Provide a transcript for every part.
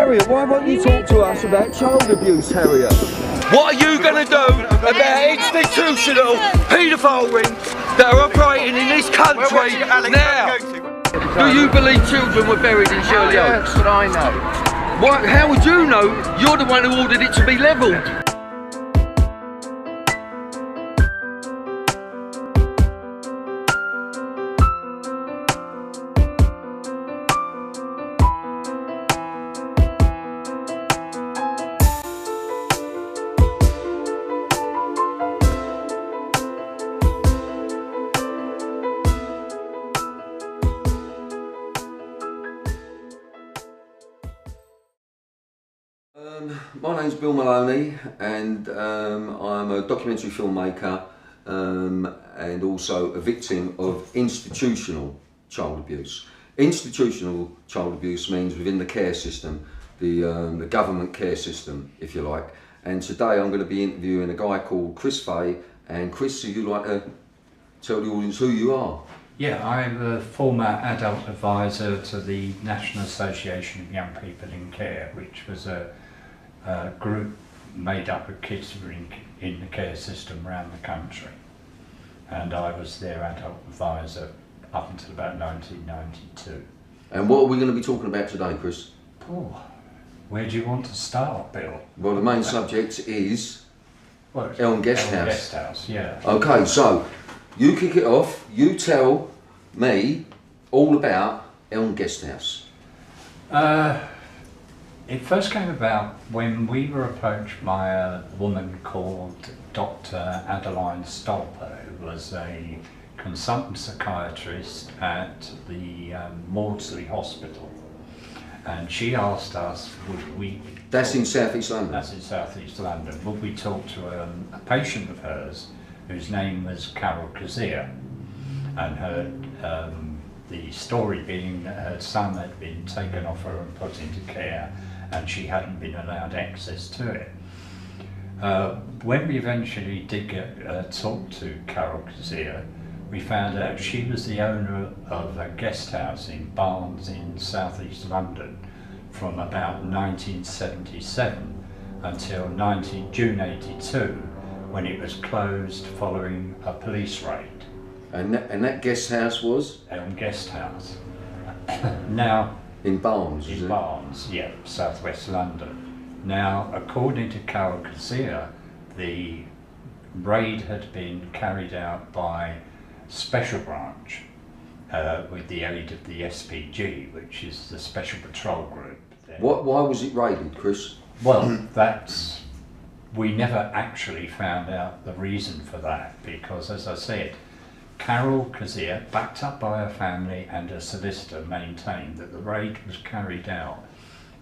Harriet, why won't you talk to us about child abuse, Harriet? What are you going to do about institutional paedophile rings that are operating in this country now? Do you believe children were buried in Shirley Oaks? That's what I know. How would you know? You're the one who ordered it to be levelled. My name's Bill Maloney, and I'm a documentary filmmaker and also a victim of institutional child abuse. Institutional child abuse means within the care system, the government care system, if you like. And today I'm going to be interviewing a guy called Chris Fay. And Chris, would you like to tell the audience who you are? Yeah, I'm a former adult advisor to the National Association of Young People in Care, which was a group made up of kids who were in the care system around the country, and I was their adult advisor up until about 1992. And what are we going to be talking about today, Chris? Oh, where do you want to start, Bill? Well, the main subject is Elm Guest House. Elm Guest House, yeah. Okay, so you kick it off. You tell me all about Elm Guest House. It first came about when we were approached by a woman called Dr. Adeline Stolper, who was a consultant psychiatrist at the Maudsley Hospital, and she asked us, would we... That's in South East London? That's in South East London. Would we talk to a patient of hers whose name was Carol Kazir, and her the story being that her son had been taken off her and put into care, and she hadn't been allowed access to it. When we eventually did get talk to Carol Kazir, we found out she was the owner of a guest house in Barnes in South East London from about 1977 until June 82, when it was closed following a police raid. And that guest house was? Elm Guest House. Now, in Barnes, in Barnes, yeah, southwest London. Now, according to Carol Kazir, the raid had been carried out by Special Branch with the aid of the SPG, which is the Special Patrol Group. Why was it raided, Chris? Well, we never actually found out the reason for that, because, as I said, Carol Kazir, backed up by her family and her solicitor, maintained that the raid was carried out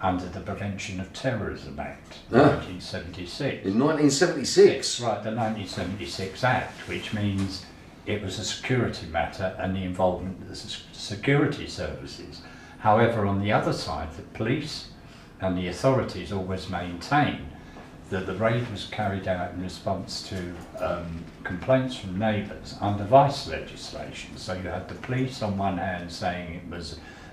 under the Prevention of Terrorism Act, 1976. In 1976? Right, the 1976 Act, which means it was a security matter and the involvement of the security services. However, on the other side, the police and the authorities always maintain that the raid was carried out in response to complaints from neighbours under vice legislation. So you had the police on one hand saying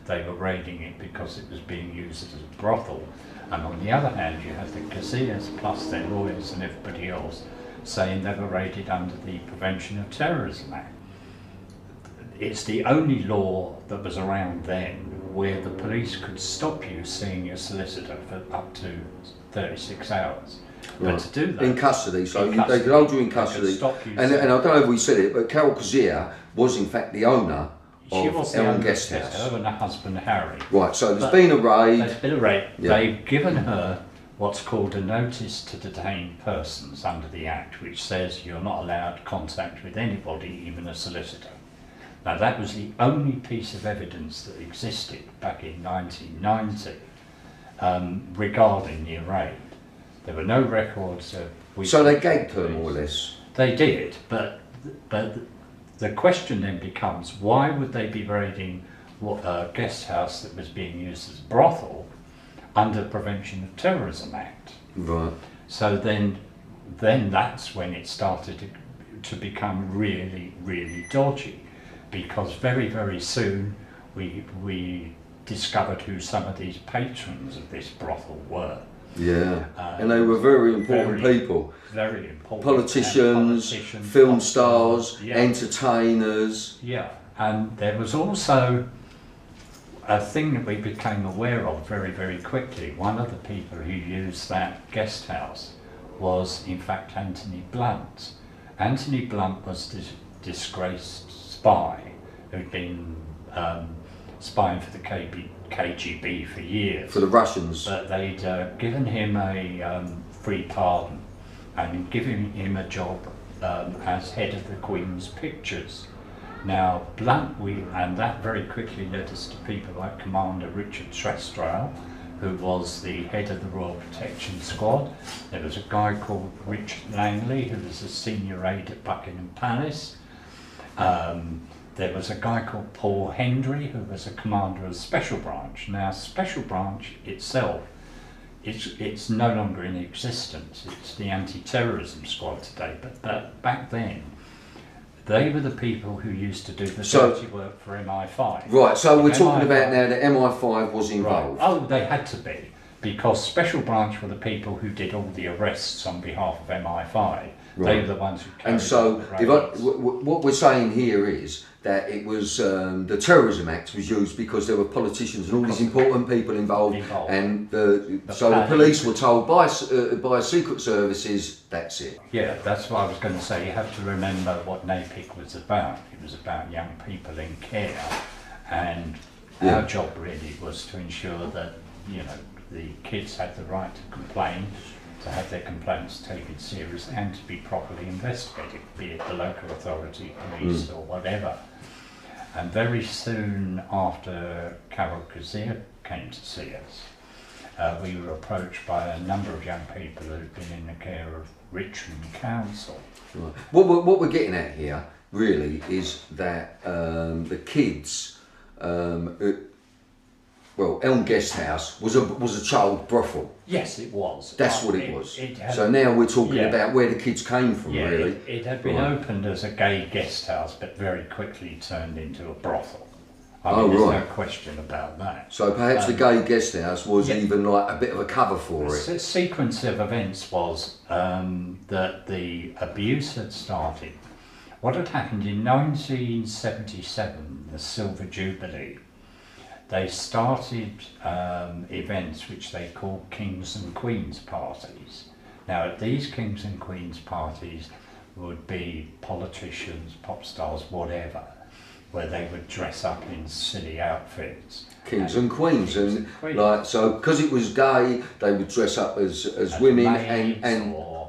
they were raiding it because it was being used as a brothel, and on the other hand you had the Kazirs plus their lawyers and everybody else saying they were raided under the Prevention of Terrorism Act. It's the only law that was around then where the police could stop you seeing your solicitor for up to 36 hours. Right. But to do that... In custody, so they could hold you in custody. And I don't know if we said it, but Carol Kazir was in fact the owner of Elm Guest House. Her and her husband Harry. Right, so there's been a raid. There's been a raid. Yeah. They've given her what's called a notice to detain persons under the Act, which says you're not allowed contact with anybody, even a solicitor. Now that was the only piece of evidence that existed back in 1990 regarding the raid. There were no records of... So they gagged her more or less? They did, but the question then becomes, why would they be raiding a guest house that was being used as a brothel under the Prevention of Terrorism Act? Right. So then that's when it started to become really, really dodgy, because very, very soon we discovered who some of these patrons of this brothel were. Yeah, and they were very important people. Very important. Politicians, film stars, yeah. entertainers. Yeah, and there was also a thing that we became aware of very, very quickly. One of the people who used that guest house was, in fact, Anthony Blunt. Anthony Blunt was this disgraced spy who'd been spying for the KGB for years. For the Russians. But they'd given him a free pardon and given him a job as head of the Queen's Pictures. Now, Blunt, and that very quickly led us to people like Commander Richard Trestrail, who was the head of the Royal Protection Squad. There was a guy called Richard Langley, who was a senior aide at Buckingham Palace. There was a guy called Paul Hendry, who was a commander of the Special Branch. Now, Special Branch itself, it's no longer in existence. It's the anti-terrorism squad today, but back then, they were the people who used to do the dirty work for MI5. Right, so we're talking about now that MI5 was involved. Right. Oh, they had to be, because Special Branch were the people who did all the arrests on behalf of MI5. Right. They were the ones who carried And so, out the what we're saying here is that it was the Terrorism Act was used because there were politicians and all these important people involved. And so the police were told by secret services, that's it. Yeah, that's what I was going to say. You have to remember what NAYPIC was about. It was about young people in care, and our job really was to ensure that, you know, the kids had the right to complain, to have their complaints taken seriously and to be properly investigated, be it the local authority, police or whatever. And very soon after Carol Kazir came to see us, we were approached by a number of young people who'd been in the care of Richmond Council. Right. What we're getting at here really is that the kids, Elm Guest House was a child brothel. Yes, it was. That's what it was. So now we're talking about where the kids came from, really. It had been opened as a gay guest house, but very quickly turned into a brothel. I mean, there's no question about that. So perhaps the gay guest house was even like a bit of a cover for it. The sequence of events was that the abuse had started. What had happened in 1977, the Silver Jubilee, they started events which they called Kings and Queens parties. Now, at these Kings and Queens parties would be politicians, pop stars, whatever, where they would dress up in silly outfits. Kings and Queens, like, so because it was gay, they would dress up as women and whatever.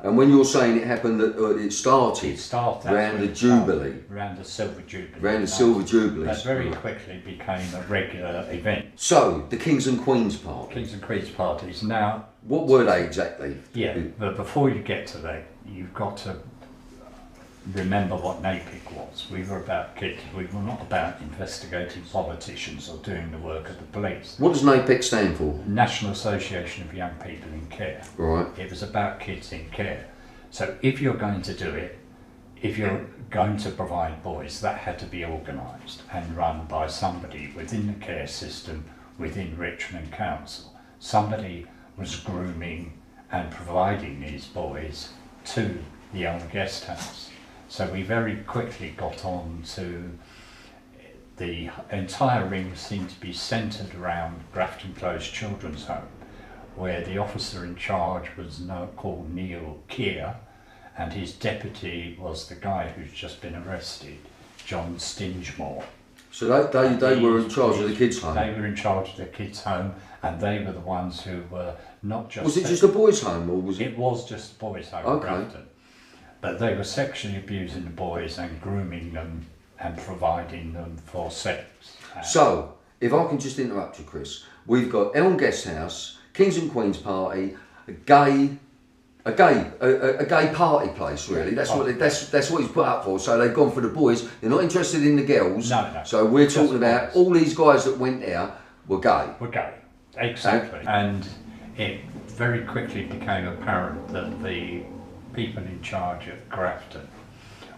And when you're saying it happened, it started around the Jubilee, around the Silver Jubilee, around the Silver Jubilee. That very quickly became a regular event. So the Kings and Queens party. Kings and Queens parties. Now, what were they exactly? Yeah, but before you get to that, you've got to remember what NAYPIC was. We were about kids. We were not about investigating politicians or doing the work of the police. What does NAYPIC stand for? National Association of Young People in Care. Right. It was about kids in care. So if you're going to do it, if you're going to provide boys, that had to be organised and run by somebody within the care system, within Richmond Council. Somebody was grooming and providing these boys to the Elm Guest House. So we very quickly got on to the entire ring seemed to be centred around Grafton Close Children's Home, where the officer in charge was called Neil Keir, and his deputy was the guy who's just been arrested, John Stingemore. So they were in charge of the kids' home? They were in charge of the kids' home, and they were the ones who were not just... Was it just a boys' home, or was it... It was just a boys' home in Grafton. But they were sexually abusing the boys and grooming them and providing them for sex. So, if I can just interrupt you, Chris, we've got Elm Guest House, Kings and Queens party, a gay party place, really. That's what he's put up for. So they've gone for the boys. They're not interested in the girls. No. So we're talking about all these guys that went there were gay. Were gay, exactly. And it very quickly became apparent that the people in charge at Grafton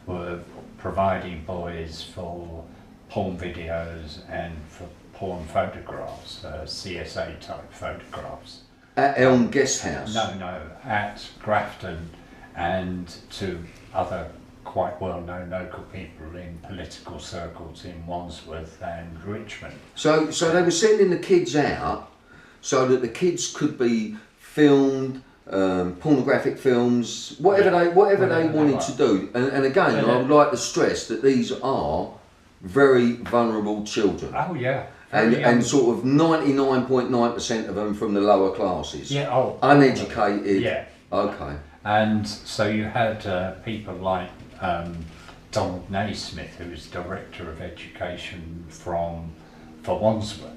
were providing boys for porn videos and for porn photographs, CSA type photographs. At Elm Guest House? No, at Grafton and to other quite well-known local people in political circles in Wandsworth and Richmond. So they were sending the kids out so that the kids could be filmed, pornographic films, whatever they wanted to do. And again, I would like to stress that these are very vulnerable children. Oh yeah. And sort of 99.9% of them from the lower classes. Yeah. Oh. Uneducated. Yeah. Okay. And so you had people like Donald Naismith, who was Director of Education for Wandsworth.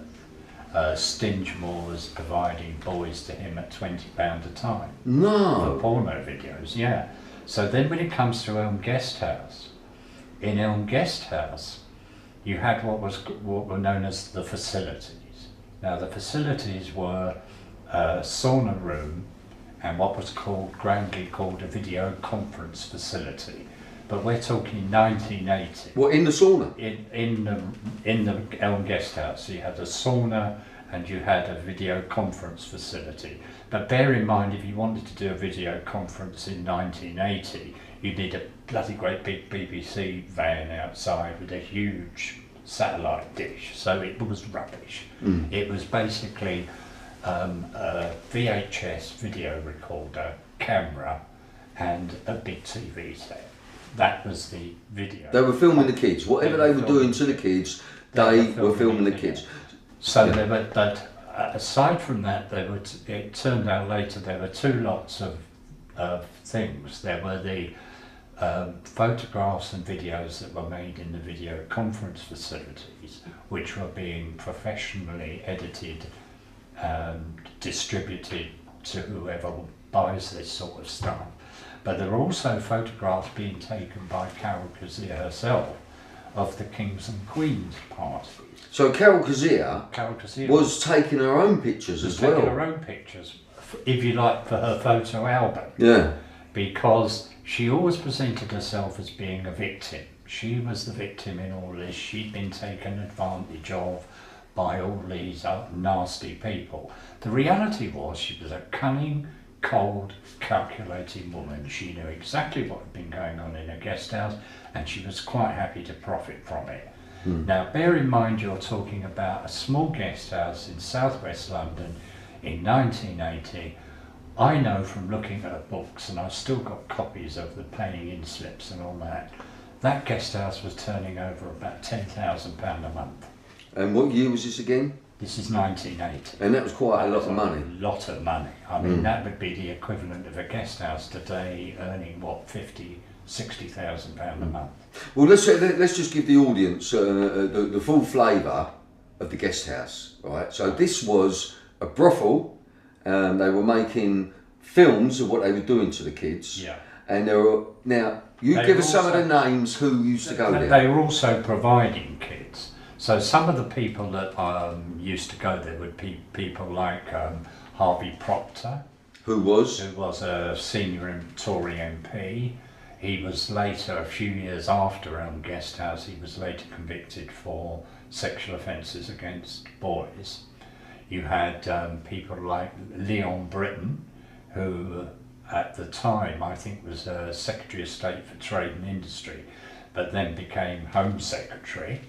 Stingemore was providing boys to him at £20 a time. No. For porno videos, yeah. So then when it comes to Elm Guest House, in Elm Guest House, you had what were known as the facilities. Now the facilities were a sauna room and what was grandly called a video conference facility. But we're talking 1980. What, in the sauna? In the Elm Guest House, you had a sauna and you had a video conference facility. But bear in mind, if you wanted to do a video conference in 1980, you need a bloody great big BBC van outside with a huge satellite dish. So it was rubbish. It was basically a VHS video recorder, camera, and a big TV set. That was the video. They were filming the kids. Whatever they were doing to the kids, they were filming the kids. So there were, but aside from that, it turned out later there were two lots of things. There were the photographs and videos that were made in the video conference facilities, which were being professionally edited and distributed to whoever buys this sort of stuff. But there were also photographs being taken by Carol Kazir herself of the Kings and Queens parties. So Carol Kazir was taking her own pictures as well. Taking her own pictures, if you like, for her photo album. Yeah. Because she always presented herself as being a victim. She was the victim in all this. She'd been taken advantage of by all these nasty people. The reality was she was a cunning, cold, calculating woman. She knew exactly what had been going on in her guest house and she was quite happy to profit from it. Now bear in mind you're talking about a small guest house in southwest London in 1980. I know from looking at her books, and I've still got copies of the paying in slips and all that, that guest house was turning over about £10,000 a month. And what year was this again? This is 1980. And that was quite a lot of money. A lot of money. I mean, that would be the equivalent of a guest house today earning, what, £60,000 a month. Well, let's just give the audience the full flavour of the guest house, right? So this was a brothel. They were making films of what they were doing to the kids. Yeah. And there were, now, give us some of the names who used to go there. They were also providing kids. So some of the people that used to go there would be people like Harvey Proctor. Who was? Who was a senior Tory MP. He was later, a few years after Elm Guest House, he was later convicted for sexual offences against boys. You had people like Leon Britton, who at the time I think was Secretary of State for Trade and Industry, but then became Home Secretary.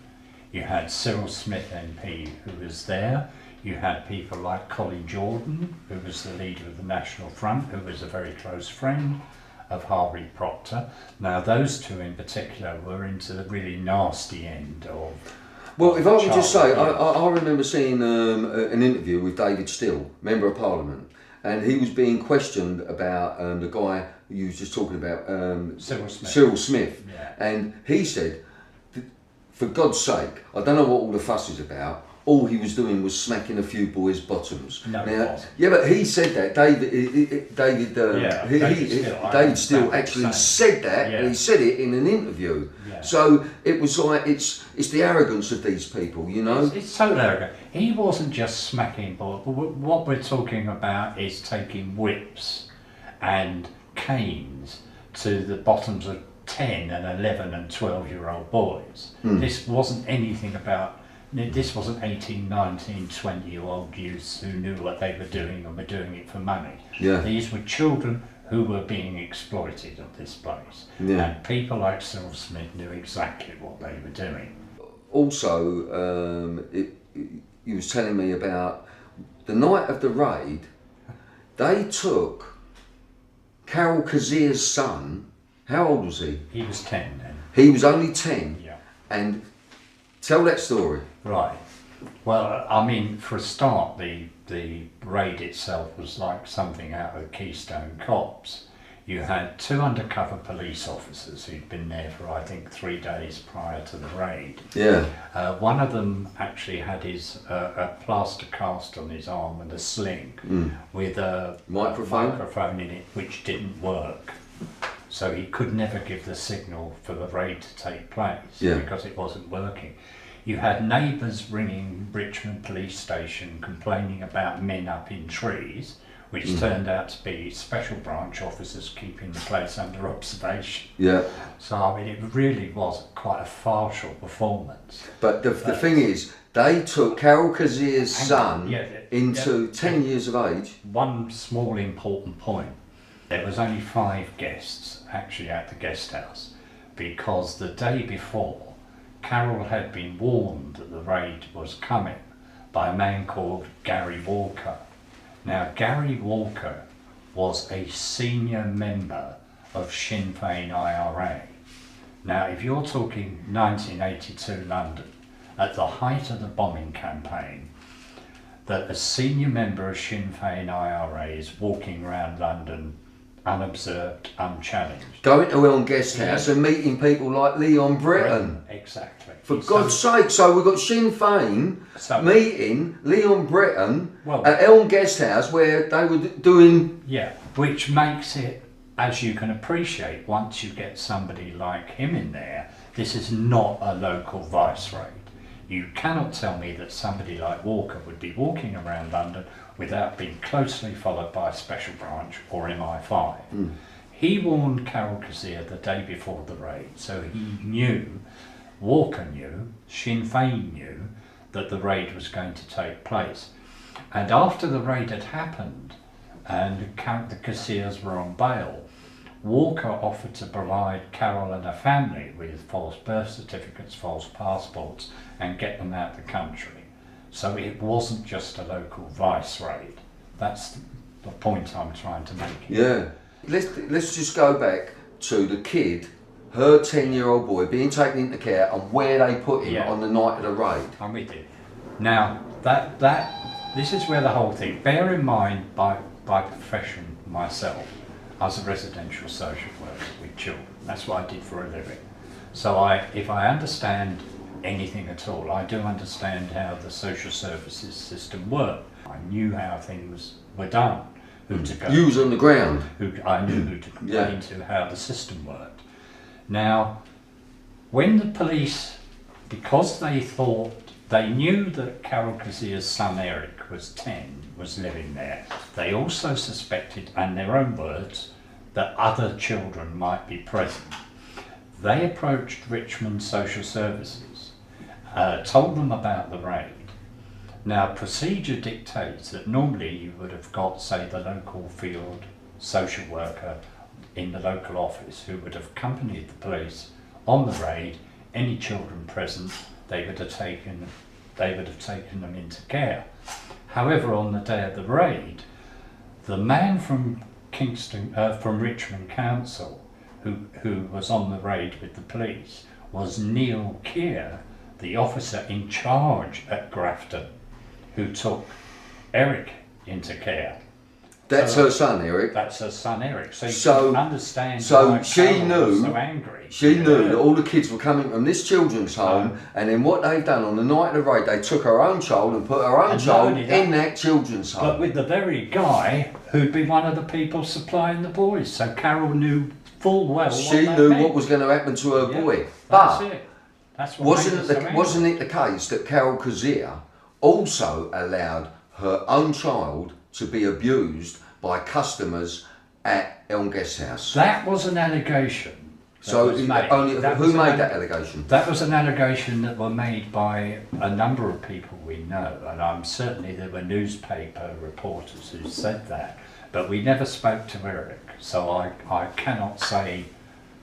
You had Cyril Smith MP who was there. You had people like Colin Jordan, who was the leader of the National Front, who was a very close friend of Harvey Proctor. Now those two in particular were into the really nasty end of... Well, if I could just say, I remember seeing an interview with David Still, Member of Parliament, and he was being questioned about the guy you was just talking about, Cyril Smith. Yeah. And he said, for God's sake, I don't know what all the fuss is about, all he was doing was smacking a few boys' bottoms. No, now, yeah, but he said that. David Still actually said that, and he said it in an interview. Yeah. So it was like it's the arrogance of these people, you know. It's so arrogant. He wasn't just smacking boys. What we're talking about is taking whips and canes to the bottoms of 10 and 11 and 12-year-old boys. This wasn't anything about this wasn't 18, 19, 20-year-old youths who knew what they were doing and were doing it for money. Yeah. These were children who were being exploited at this place. Yeah. And people like Cyril Smith knew exactly what they were doing. Also, he was telling me about the night of the raid, they took Carol Kazir's son. How old was he? He was 10 then. He was only 10. Yeah. And tell that story. Right. Well, I mean, for a start, the raid itself was like something out of Keystone Cops. You had 2 undercover police officers who'd been there for, I think, 3 days prior to the raid. Yeah. One of them actually had his a plaster cast on his arm and a sling with a microphone in it, which didn't work. So he could never give the signal for the raid to take place because it wasn't working. You had neighbours ringing Richmond Police Station complaining about men up in trees, which turned out to be special branch officers keeping the place under observation. Yeah. So I mean, it really was quite a farcical performance. But the thing is, they took Carol Kazir's son into 10 years of age. One small important point. There was only 5 guests actually at the guest house, because the day before, Carol had been warned that the raid was coming by a man called Gary Walker. Now, Gary Walker was a senior member of Sinn Féin IRA. Now, if you're talking 1982 London, at the height of the bombing campaign, that a senior member of Sinn Féin IRA is walking around London unobserved, unchallenged. Going to Elm Guest House and meeting people like Leon Britton. Exactly. For God's sake, so we've got Sinn Féin meeting Leon Britton at Elm Guest House where they were doing... Yeah, which makes it, as you can appreciate, once you get somebody like him in there, this is not a local vice raid. You cannot tell me that somebody like Walker would be walking around London without being closely followed by a special branch or MI5. He warned Carol Kazir the day before the raid, so he knew, Walker knew, Sinn Féin knew that the raid was going to take place. And after the raid had happened and the Kazirs were on bail, Walker offered to provide Carol and her family with false birth certificates, false passports, and get them out of the country. So it wasn't just a local vice raid. That's the point I'm trying to make. Yeah. Let's just go back to the kid, her 10-year-old boy being taken into care and where they put him on the night of the raid. I'm with you. Now, this is where the whole thing, bear in mind by profession myself, I was a residential social worker with children. That's what I did for a living. So if I understand anything at all, I do understand how the social services system worked. I knew how things were done, who to go. You was on the ground. I knew who to complain to, how the system worked. Now, when the police, because they knew that Carol Kazir's son Eric was 10, was living there, they also suspected, in their own words, that other children might be present. They approached Richmond Social Services, told them about the raid. Now, procedure dictates that normally you would have got, say, the local field social worker in the local office who would have accompanied the police on the raid. Any children present, they would have taken them into care. However, on the day of the raid, the man from Richmond Council, who was on the raid with the police, was Neil Keir, the officer in charge at Grafton, who took Eric into care. That's her son, Eric. That's her son, Eric. So you can understand why she Carol was so angry. She knew that all the kids were coming from this children's home, and then what they've done on the night of the raid, they took her own child and put her own child in that children's home. But with the very guy who'd be one of the people supplying the boys. So Carol knew full well she knew what was going to happen to her boy. But that's it. That's what wasn't it the case that Carol Kazir also allowed her own child to be abused by customers at Elm Guest House? That was an allegation, So was made. only That who was made an- that allegation? That was an allegation that were made by a number of people we know, and certainly there were newspaper reporters who said that, but we never spoke to Eric, so I cannot say,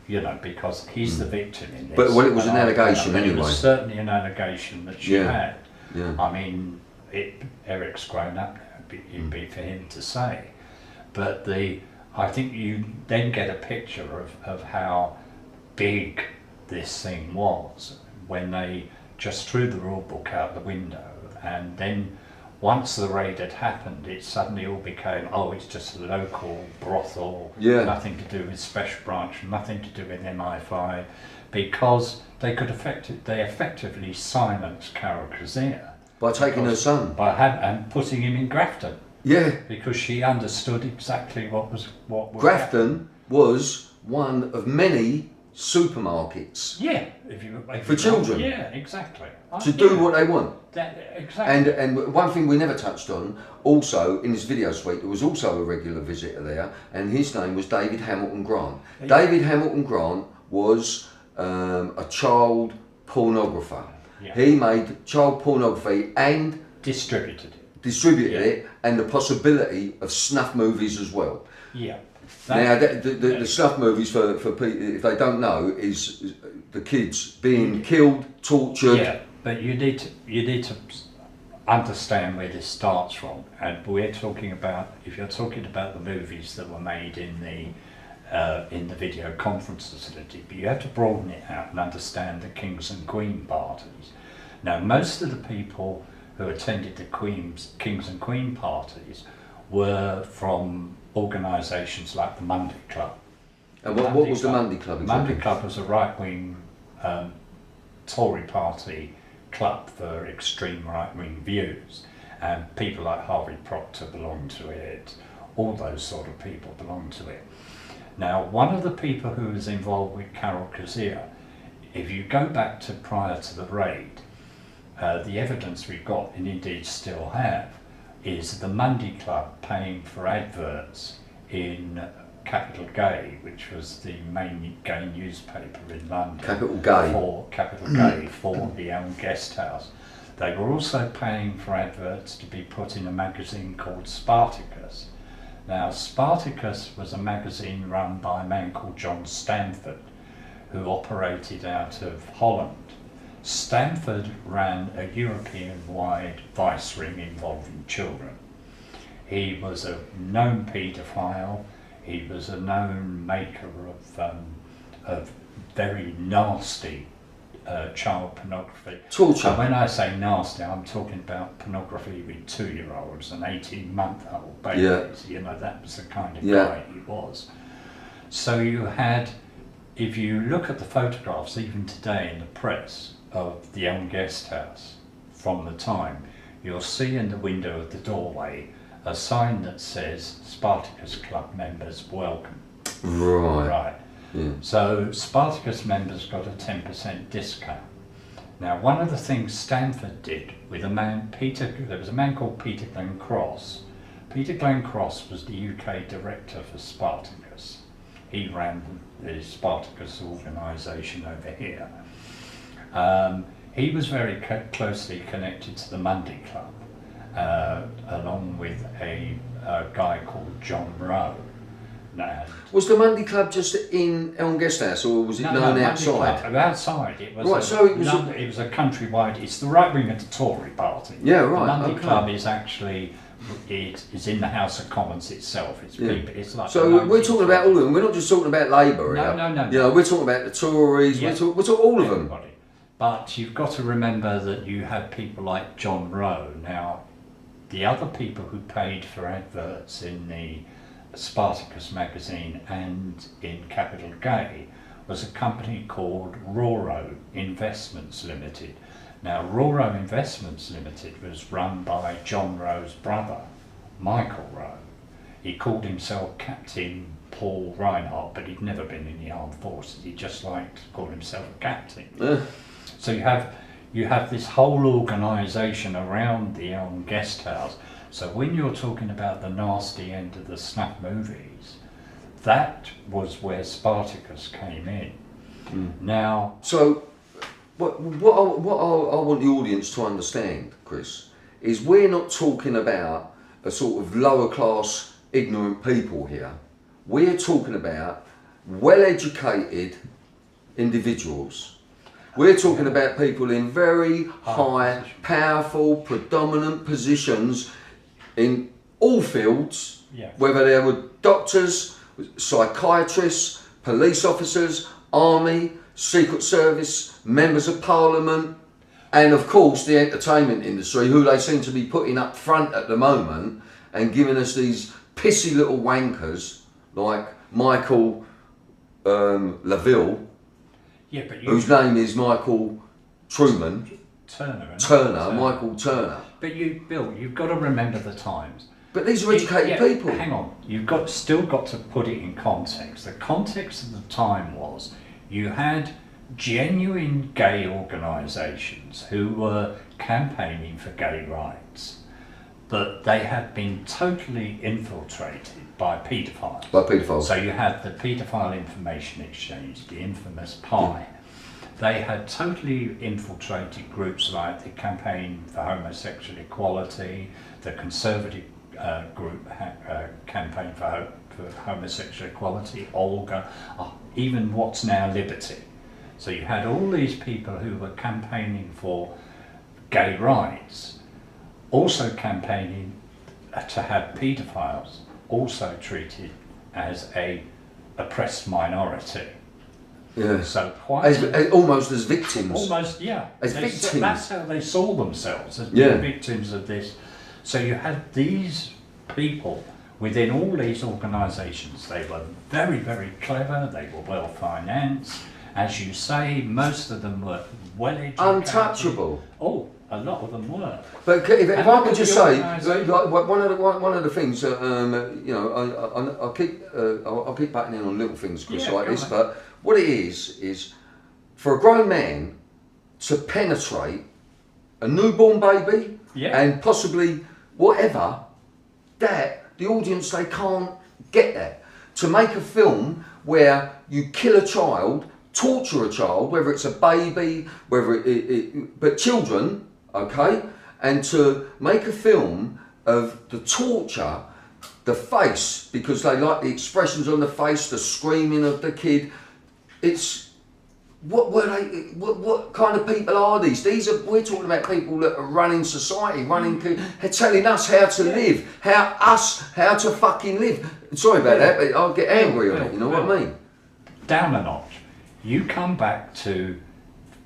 you know, because he's the victim in this. But well, it was and an allegation It anyway. was certainly an allegation that she Yeah. had. Yeah. I mean, Eric's grown up now, it'd be for him to say. But I think you then get a picture of how big this thing was when they just threw the rule book out the window, and then once the raid had happened, it suddenly all became, oh, it's just a local brothel, Yeah. nothing to do with Special Branch, nothing to do with MI5, because they effectively silenced Carol Kazir By taking her son. and putting him in Grafton, Yeah. because she understood exactly what was Grafton was one of many supermarkets Yeah, for children. Yeah, exactly. To do what they want. Exactly. And one thing we never touched on, also in this video suite, there was also a regular visitor there, and his name was David Hamilton Grant. Yeah. David Hamilton Grant was a child pornographer. Yeah. He made child pornography and Distributed. distributed it, and the possibility of snuff movies as well. Yeah. Now, the snuff movies, for people, if they don't know, is the kids being killed, tortured. Yeah, but you need to understand where this starts from, and we're talking about, if you're talking about the movies that were made in the video conference facility, but you have to broaden it out and understand the Kings and Queen parties. Now, most of the people who attended the Kings and Queen parties were from organisations like the Monday Club. And what was the Monday Club exactly? Monday Club was a right-wing Tory party club for extreme right-wing views, and people like Harvey Procter belonged to it. All those sort of people belonged to it. Now, one of the people who was involved with Carol Kazir, if you go back to prior to the raid, the evidence we've got, and indeed still have, is the Monday Club paying for adverts in Capital Gay, which was the main gay newspaper in London. Capital Gay. Capital Gay for the Elm Guest House. They were also paying for adverts to be put in a magazine called Spartacus. Now, Spartacus was a magazine run by a man called John Stamford, who operated out of Holland. Stamford ran a European-wide vice ring involving children. He was a known paedophile. He was a known maker of very nasty child pornography. Torture. And when I say nasty, I'm talking about pornography with 2-year-olds and 18-month-old babies. Yeah. You know, that was the kind of Yeah. guy he was. So you had, if you look at the photographs, even today in the press, of the Elm Guest House from the time, you'll see in the window of the doorway a sign that says Spartacus Club members welcome. Right. Yeah. So Spartacus members got a 10% discount. Now, one of the things Stanford did with there was a man called Peter Glenn Cross. Peter Glenn Cross was the UK director for Spartacus. He ran the Spartacus organisation over here. He was very closely connected to the Monday Club, along with a guy called John Rowe. Was the Monday Club just in Elm Guest House, or was it known outside? Club, outside. It was right, so it was a countrywide. It's the right wing of the Tory party. Yeah, right. The Monday okay. Club is actually is in the House of Commons itself. It's people. It's like so we're talking about all of them. We're not just talking about Labour. No. You know, we're talking about the Tories. Yeah. We're talking all of them. Everybody. But you've got to remember that you have people like John Rowe. Now, the other people who paid for adverts in the Spartacus magazine and in Capital Gay was a company called Roro Investments Limited. Now, Roro Investments Limited was run by John Rowe's brother, Michael Rowe. He called himself Captain Paul Reinhardt, but he'd never been in the armed forces. He just liked to call himself a captain. So you have this whole organisation around the Elm Guest House. So when you're talking about the nasty end of the snuff movies, that was where Spartacus came in. Now, So, what I want the audience to understand, Chris, is we're not talking about a sort of lower class, ignorant people here. We're talking about well-educated individuals. We're talking about people in very high, powerful, predominant positions in all fields, whether they were doctors, psychiatrists, police officers, army, secret service, members of parliament, and of course the entertainment industry, who they seem to be putting up front at the moment and giving us these pissy little wankers like Michael LaVille, whose name is Michael Turner, Michael Turner. But Bill, you've got to remember the times. But these are educated people. Hang on, you've still got to put it in context. The context of the time was you had genuine gay organisations who were campaigning for gay rights, but they had been totally infiltrated by paedophiles. So you had the Paedophile Information Exchange, the infamous PI. They had totally infiltrated groups like the Campaign for Homosexual Equality, the Conservative group Campaign for Homosexual Equality, Olga, even what's now Liberty. So you had all these people who were campaigning for gay rights, also campaigning to have paedophiles also treated as a oppressed minority. Yeah. So almost as victims. Almost, yeah. As victims. That's how they saw themselves, as being victims of this. So you had these people within all these organisations. They were very, very clever. They were well financed. As you say, most of them were well educated. Untouchable. Oh, a lot of them were. But if I could just say, like, one of the things that you know, I'll keep batting in on little things, Chris, like this. But what it is for a grown man to penetrate a newborn baby and possibly whatever, that the audience, they can't get that. To make a film where you kill a child, torture a child, whether it's a baby, whether but children, okay, and to make a film of the torture, the face, because they like the expressions on the face, the screaming of the kid. It's what kind of people are these? We're talking about people that are running society, telling us how to live, how to fucking live. Sorry about that, but I'll get angry on it. You know what I mean? Down a notch. You come back to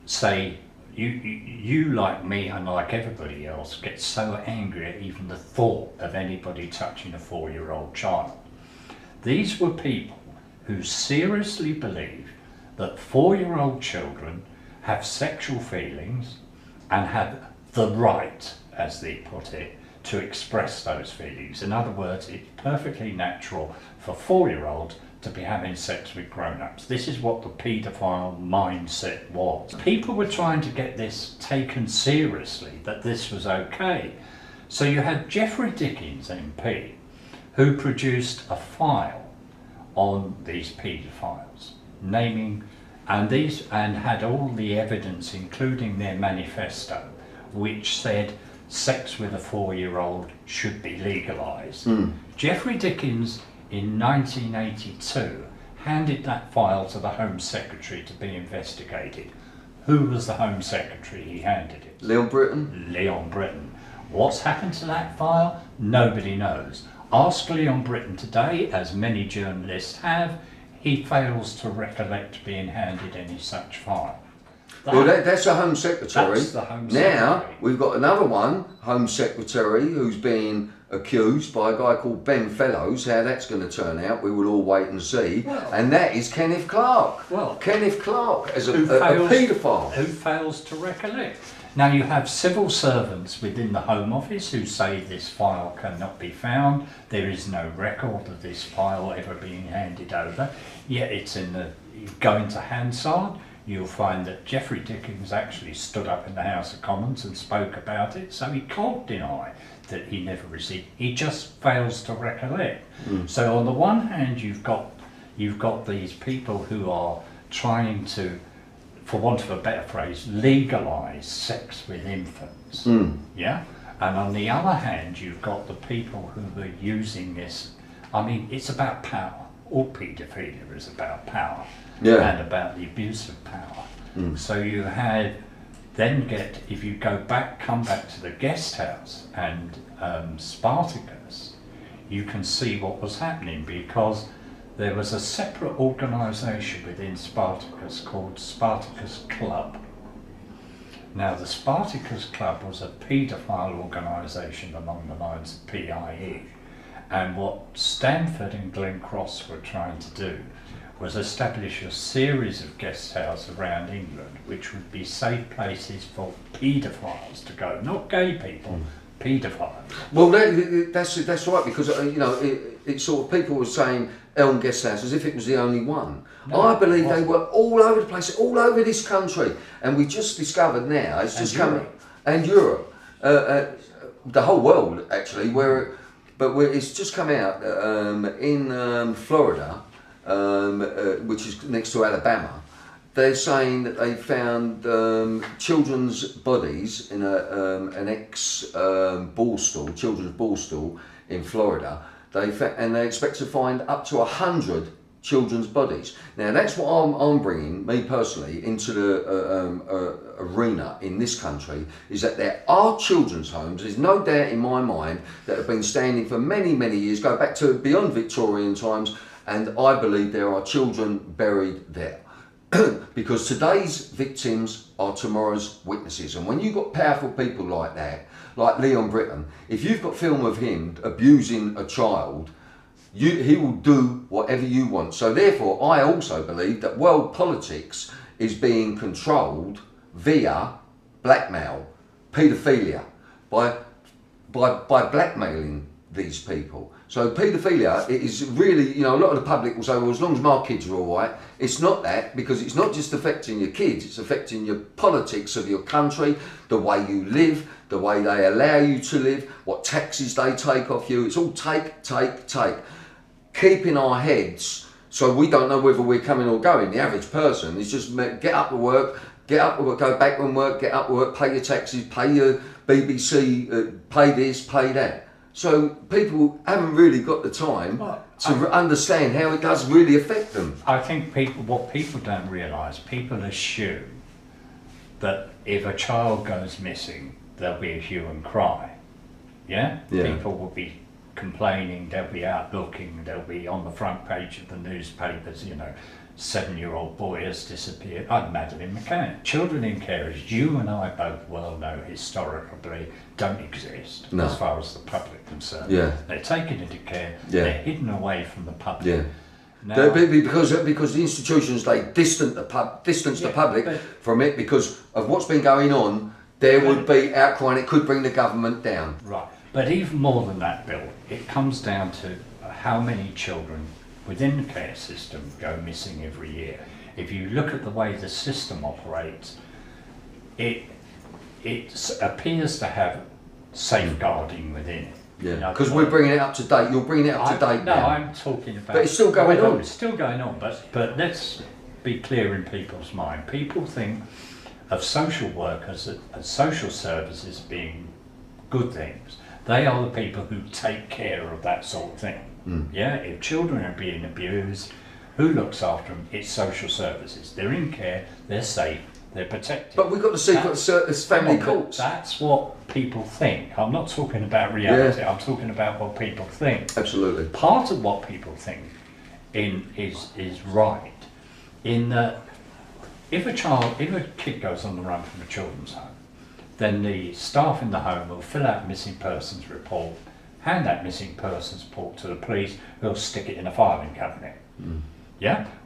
say you like me and like everybody else get so angry at even the thought of anybody touching a 4-year-old child. These were people who seriously believe that 4-year-old children have sexual feelings and have the right, as they put it, to express those feelings. In other words, it's perfectly natural for 4-year-olds to be having sex with grown-ups. This is what the paedophile mindset was. People were trying to get this taken seriously, that this was okay. So you had Geoffrey Dickens, MP, who produced a file on these paedophiles, naming and had all the evidence, including their manifesto, which said sex with a 4-year-old should be legalised. Geoffrey Dickens in 1982 handed that file to the Home Secretary to be investigated. Who was the Home Secretary he handed it to? Leon Britton. Leon Britton. What's happened to that file? Nobody knows. Ask Leon Britton today, as many journalists have, he fails to recollect being handed any such file. That's the Home Secretary. That's the Home Secretary. Now, we've got another one, Home Secretary, who's being accused by a guy called Ben Fellows. How that's going to turn out, we will all wait and see. And that is Kenneth Clarke. Kenneth Clarke as a paedophile. Who fails to recollect. Now you have civil servants within the Home Office who say this file cannot be found. There is no record of this file ever being handed over. Yet it's go into Hansard, you'll find that Geoffrey Dickens actually stood up in the House of Commons and spoke about it, so he can't deny that he never received. He just fails to recollect. So on the one hand, you've got these people who are trying to, for want of a better phrase, legalise sex with infants. Yeah? And on the other hand, you've got the people who are using this. I mean, it's about power. All paedophilia is about power and about the abuse of power. So you had if you come back to the Guest House and Spartacus, you can see what was happening, because there was a separate organisation within Spartacus called Spartacus Club. Now, the Spartacus Club was a paedophile organisation along the lines of PIE, and what Stanford and Glen Cross were trying to do was establish a series of guest houses around England which would be safe places for paedophiles to go, not gay people, paedophiles. Well, that's right, because it's sort of, people were saying Elm Guest House as if it was the only one. No, I believe they were all over the place, all over this country, and we just discovered now it's just coming, and Europe, the whole world actually, it's just come out in Florida, which is next to Alabama. They're saying that they found children's bodies in an children's ball stall in Florida. And they expect to find up to 100 children's bodies. Now that's what I'm bringing, me personally, into the arena in this country, is that there are children's homes, there's no doubt in my mind, that have been standing for many, many years, go back to beyond Victorian times, and I believe there are children buried there. Because today's victims are tomorrow's witnesses, and when you've got powerful people like that, like Leon Britton, if you've got film of him abusing a child, he will do whatever you want. So therefore, I also believe that world politics is being controlled via blackmail, paedophilia, by blackmailing these people. So paedophilia, it is really, a lot of the public will say, well, as long as my kids are all right. It's not that, because it's not just affecting your kids, it's affecting your politics of your country, the way you live, the way they allow you to live, what taxes they take off you. It's all take. Keeping our heads, so we don't know whether we're coming or going. The average person is just get up to work, go back from work, get up to work, pay your taxes, pay your BBC, pay this, pay that. So people haven't really got the time to understand how it does really affect them. I think what people don't realise, people assume that if a child goes missing, there'll be a hue and cry. Yeah? People will be complaining, they'll be out looking, they'll be on the front page of the newspapers, 7-year-old boy has disappeared. I'm Madeleine McCann. Children in care, as you and I both well know historically, don't exist as far as the public concerned. They're taken into care, they're hidden away from the public. Now, because the institutions, they distance the public from it, because of what's been going on. There would be outcry, and it could bring the government down. Right, but even more than that, Bill, it comes down to how many children within the care system go missing every year. If you look at the way the system operates, it appears to have safeguarding within it. Because we're bringing it up to date. You're bringing it up to date now. No, I'm talking about... But it's still going on. It's still going on, but let's be clear in people's mind. People think of social workers and social services being good things. They are the people who take care of that sort of thing. If children are being abused, who looks after them? It's social services. They're in care, they're safe, they're protected. But we've got the secret family courts. That's what people think. I'm not talking about reality, I'm talking about what people think. Absolutely. Part of what people think is right, in that if a kid goes on the run from a children's home, then the staff in the home will fill out a missing persons report, hand that missing persons report to the police, who'll stick it in a filing cabinet.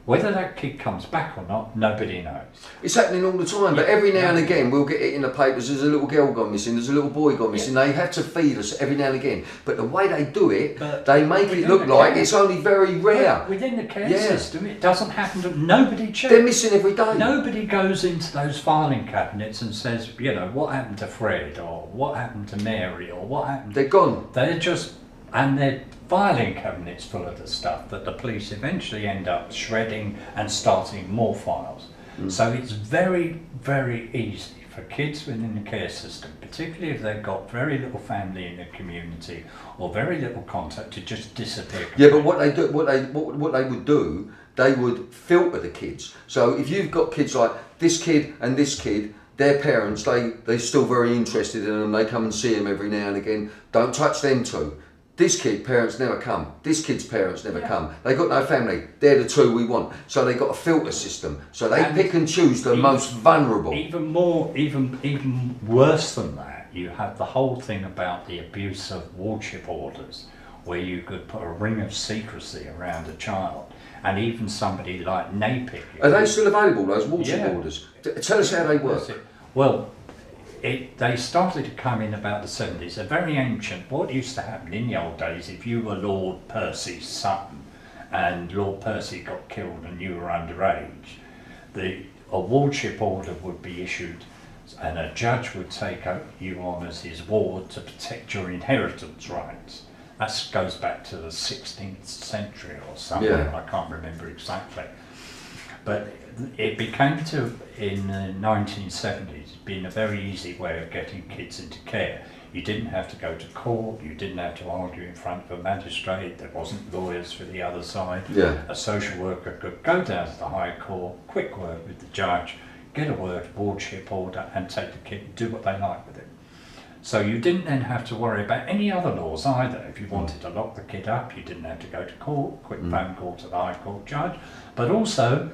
Whether that kid comes back or not, nobody knows. It's happening all the time, but every now and again we'll get it in the papers. There's a little girl gone missing, there's a little boy gone missing. They have to feed us every now and again, but the way they do it, they make it look like it's only very rare. Within the care system, it doesn't happen to nobody. Checks. They're missing every day. Nobody goes into those filing cabinets and says, what happened to Fred, or what happened to Mary, or what happened. They're gone. They're just, and they're filing cabinets full of the stuff that the police eventually end up shredding and starting more files. So it's very, very easy for kids within the care system, particularly if they've got very little family in the community or very little contact, to just disappear. Yeah, but what they would do, they would filter the kids. So if you've got kids like this kid and this kid, their parents, they're still very interested in them. They come and see them every now and again. Don't touch them two. This kid, parents never come. This kid's parents never come. They got no family. They're the two we want. So they got a filter system. So they pick and choose the most vulnerable. Even worse than that, you have the whole thing about the abuse of wardship orders, where you could put a ring of secrecy around a child. And even somebody like NAYPIC. Are they still available, those wardship orders? Tell us how they work. Well, they started to come in about the 70s. They're very ancient. What used to happen in the old days, if you were Lord Percy's son and Lord Percy got killed and you were underage, a wardship order would be issued and a judge would take you on as his ward to protect your inheritance rights. That goes back to the 16th century or something. I can't remember exactly. But it became in the 1970s, being a very easy way of getting kids into care. You didn't have to go to court, you didn't have to argue in front of a magistrate, there wasn't lawyers for the other side. A social worker could go down to the High Court, quick word with the judge, get a wardship order and take the kid and do what they like with it. So you didn't then have to worry about any other laws either. If you wanted to lock the kid up, you didn't have to go to court, quick phone call to the High Court judge. But also,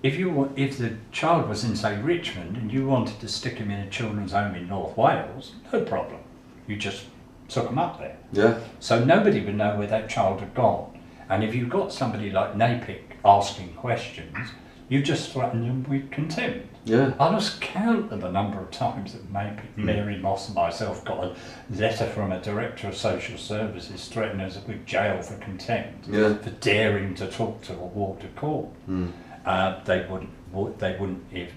if the child was in, say, Richmond and you wanted to stick him in a children's home in North Wales, no problem. You just took him up there. So nobody would know where that child had gone. And if you got somebody like NAYPIC asking questions, you just threaten them with contempt. I lost count of the number of times that Mary Moss and myself got a letter from a director of social services threatening us with jail for contempt, for daring to talk to a ward of court. They wouldn't if.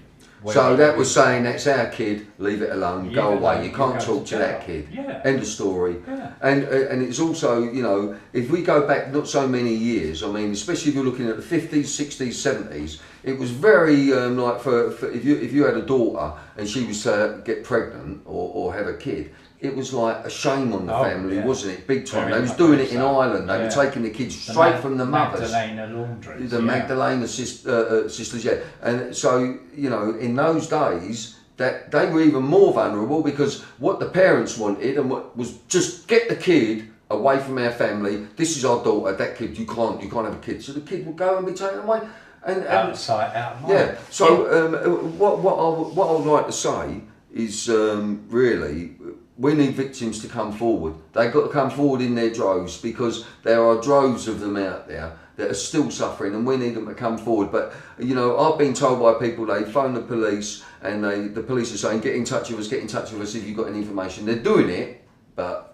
So that was saying, that's our kid, leave it alone, go away. You can't talk to that kid. End of story. And it's also, you know, if we go back not so many years, I mean, especially if you're looking at the 50s, 60s, 70s, it was very like for if you had a daughter and she was to get pregnant or have a kid, it was like a shame on the family, wasn't it? Big time. They was doing it in Ireland. They were taking the kids straight from the mothers. Magdalena laundries. The Magdalena sisters, And so, you know, in those days, that they were even more vulnerable, because what the parents wanted and what was just get the kid away from our family. This is our daughter. That kid, you can't have a kid. So the kid would go and be taken away. And out of sight, out of mind. So what I would like to say is really, we need victims to come forward. They've got to come forward in their droves, because there are droves of them out there that are still suffering, and we need them to come forward. But, you know, I've been told by people, they phone the police and the police are saying, get in touch with us if you've got any information. They're doing it, but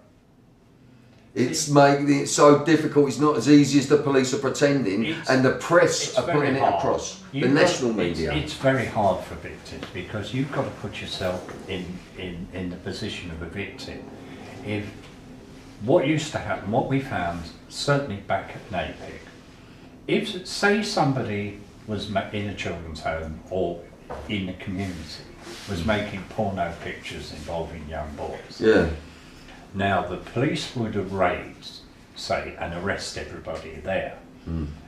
it's making it so difficult. It's not as easy as the police are pretending, and the press are putting it across. The national media. It's very hard for victims, because you've got to put yourself in the position of a victim. If what used to happen, what we found, certainly back at NAYPIC, if, say, somebody was in a children's home or in the community, was making porno pictures involving young boys. Now, the police would have raised, say, and arrest everybody there.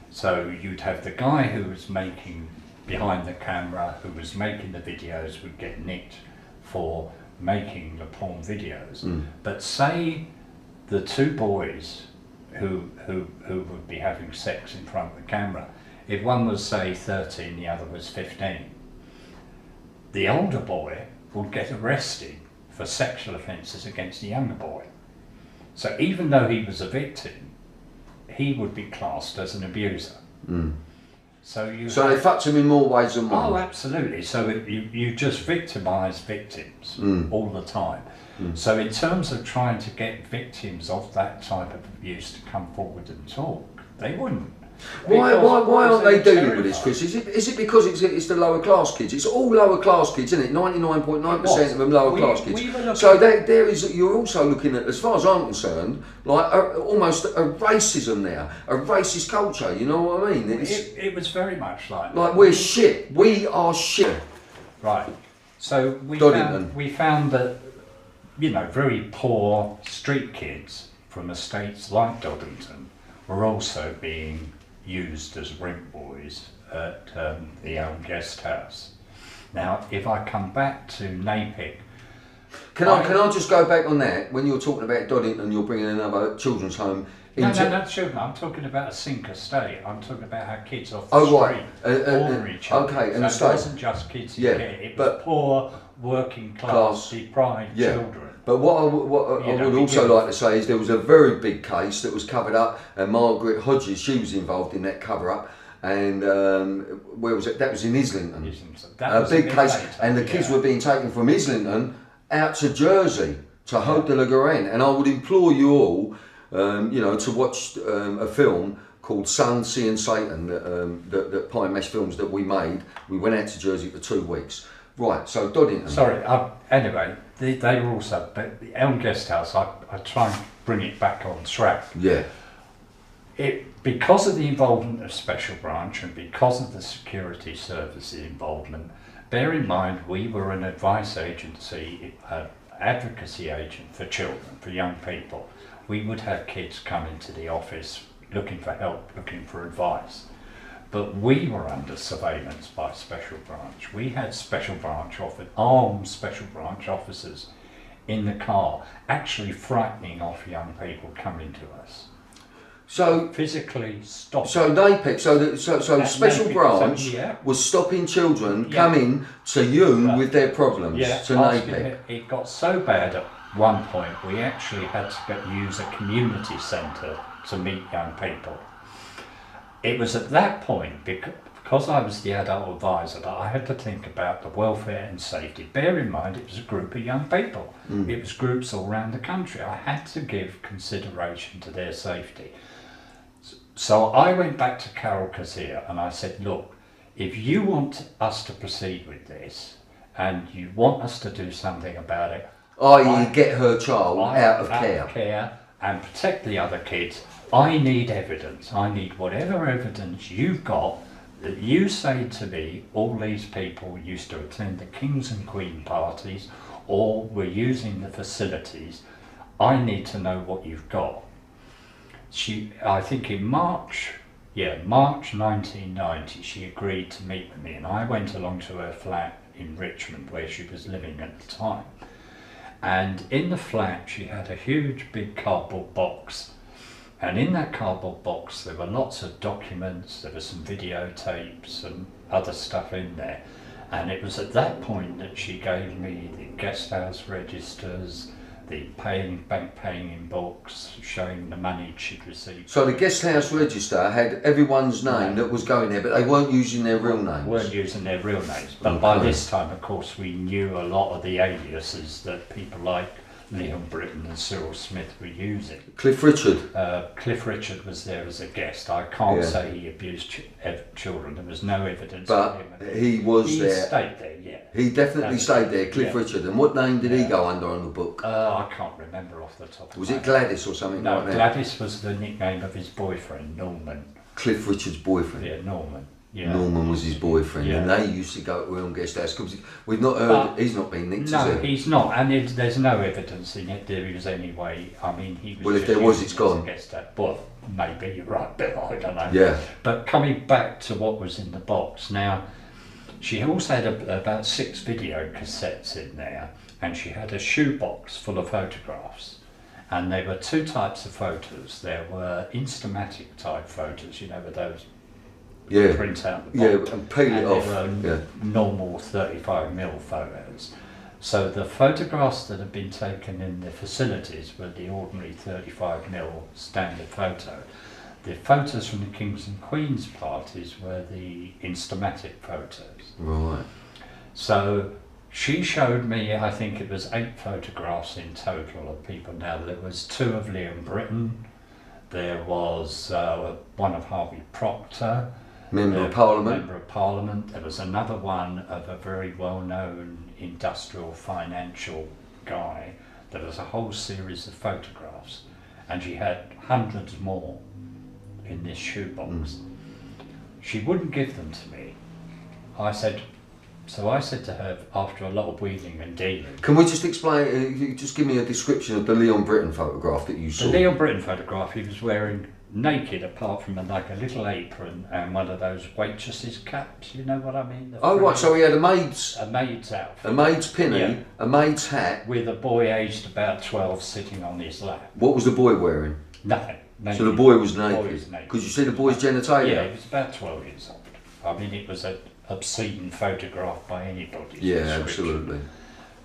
So you'd have the guy who was making behind the camera, who was making the videos, would get nicked for making the porn videos. But say the two boys who would be having sex in front of the camera, if one was, say, 13, the other was 15, the older boy would get arrested for sexual offences against the younger boy. So even though he was a victim, he would be classed as an abuser. So they fucked him in more ways than one. Oh, absolutely. So you just victimise victims all the time. So in terms of trying to get victims of that type of abuse to come forward and talk, they wouldn't. Why aren't they dealing with this, terrified. Chris? Is it because it's the lower class kids? It's all lower class kids, isn't it? 99.9% of them lower class kids. So there is. You're also looking at, as far as I'm concerned, like almost a racism there, a racist culture. You know what I mean? It was very much like that. We're shit. We are shit. Right. So we found that, you know, very poor street kids from estates like Doddington were also being used as rent boys at the Elm Guest House. Now, if I come back to NAYPIC, can I just go back on that? When you're talking about Doddington, you're bringing another children's home. No, children. I'm talking about a sink estate. I'm talking about how kids off the street, ordinary children. Okay, and so it wasn't just kids in care. It was poor, working class, deprived children. But what I would also like to say is there was a very big case that was covered up, and Margaret Hodges, she was involved in that cover up. And where was it? That was in Islington. A big case, and the kids were being taken from Islington out to Jersey to Haute de la Garenne. And I would implore you all, to watch a film called Sun, Sea and Satan that Pie Mash Films that we made. We went out to Jersey for 2 weeks. Right, so Doddington. Sorry, anyway, they were also, the Elm Guest House, I try and bring it back on track. Yeah. Because of the involvement of Special Branch and because of the security services involvement, bear in mind we were an advice agency, advocacy agent for children, for young people. We would have kids come into the office looking for help, looking for advice. But we were under surveillance by Special Branch. We had armed Special Branch officers in the car, actually frightening off young people coming to us. So physically stopping. So NAYPIC, so Special Branch was stopping children coming to you with their problems to NAYPIC. It got so bad at one point we actually had to use a community centre to meet young people. It was at that point, because I was the adult advisor, that I had to think about the welfare and safety. Bear in mind, it was a group of young people. It was groups all around the country. I had to give consideration to their safety. So I went back to Carol Kazir and I said, look, if you want us to proceed with this and you want us to do something about it, i.e. get her child out of care and protect the other kids, I need evidence. I need whatever evidence you've got that you say to me, all these people used to attend the Kings and Queen parties or were using the facilities. I need to know what you've got. I think in March 1990, she agreed to meet with me and I went along to her flat in Richmond where she was living at the time. And in the flat she had a huge big cardboard box, and in that cardboard box there were lots of documents, there were some videotapes and other stuff in there. And it was at that point that she gave me the guest house registers, the bank paying in books, showing the money she'd received. So the guest house register had everyone's name that was going there, but they weren't using their real names? Weren't using their real names. But by this time, of course, we knew a lot of the aliases that people like Liam Britton and Cyril Smith were using. Cliff Richard? Cliff Richard was there as a guest. I can't say he abused children. There was no evidence of him. But he was there. He stayed there, yeah. He definitely stayed there, Cliff Richard. And what name did he go under on the book? I can't remember off the top of my head. Was it Gladys or something like that? No, Gladys was the nickname of his boyfriend, Norman. Cliff Richard's boyfriend? Yeah, Norman. Yeah. Norman was his boyfriend, and they used to go to Elm Guest House. Because we've not heard, he's not been nicked, no, he's not, and there's no evidence in it there was any way. I mean, he was. Well, if there was, it's gone. Well, maybe you're right, Bill. I don't know. Yeah. But coming back to what was in the box, now, she also had about 6 video cassettes in there, and she had a shoebox full of photographs. And there were 2 types of photos. There were Instamatic type photos, you know, with those. Print out the box, and peel it off. They were normal 35mm photos. So the photographs that had been taken in the facilities were the ordinary 35mm standard photo. The photos from the Kings and Queens parties were the Instamatic photos. Right. So she showed me, I think it was 8 photographs in total of people. Now there was 2 of Liam Britton. there was one of Harvey Procter, Member of Parliament. Member of Parliament. There was another one of a very well-known industrial financial guy. There was a whole series of photographs, and she had hundreds more in this shoebox. She wouldn't give them to me. I said to her, after a lot of wheeling and dealing. Can we just explain, just give me a description of the Leon Britton photograph that you saw? The Leon Britton photograph, he was wearing naked apart from like a little apron and one of those waitresses caps, you know what I mean? Oh right, so he had a maid's outfit. A maid's pinny, yeah. A maid's hat. With a boy aged about 12 sitting on his lap. What was the boy wearing? Nothing. Naked. So the boy was naked? Could you see the boy's genitalia? Yeah, he was about 12 years old. I mean, it was an obscene photograph by anybody. Yeah, absolutely.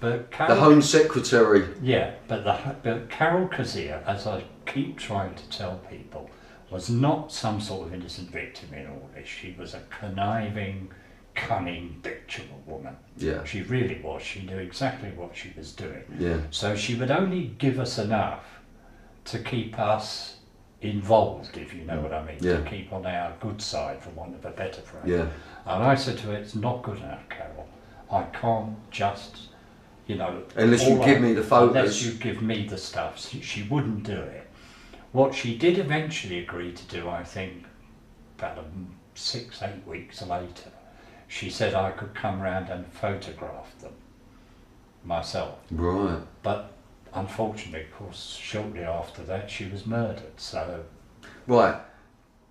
But Carol, the Home Secretary. Yeah, but Carol Kazir, as I keep trying to tell people, was not some sort of innocent victim in all this. She was a conniving, cunning bitch of a woman. Yeah. She really was. She knew exactly what she was doing. Yeah. So she would only give us enough to keep us involved, if you know what I mean, yeah. to keep on our good side, for want of a better phrase. Yeah. And I said to her, it's not good enough, Carol. I can't just, you know... Unless you give me the photos. Unless you give me the stuff. She wouldn't do it. What she did eventually agree to do, I think, about 6-8 weeks later, she said I could come round and photograph them myself. Right. But unfortunately, of course, shortly after that, she was murdered, so... Right.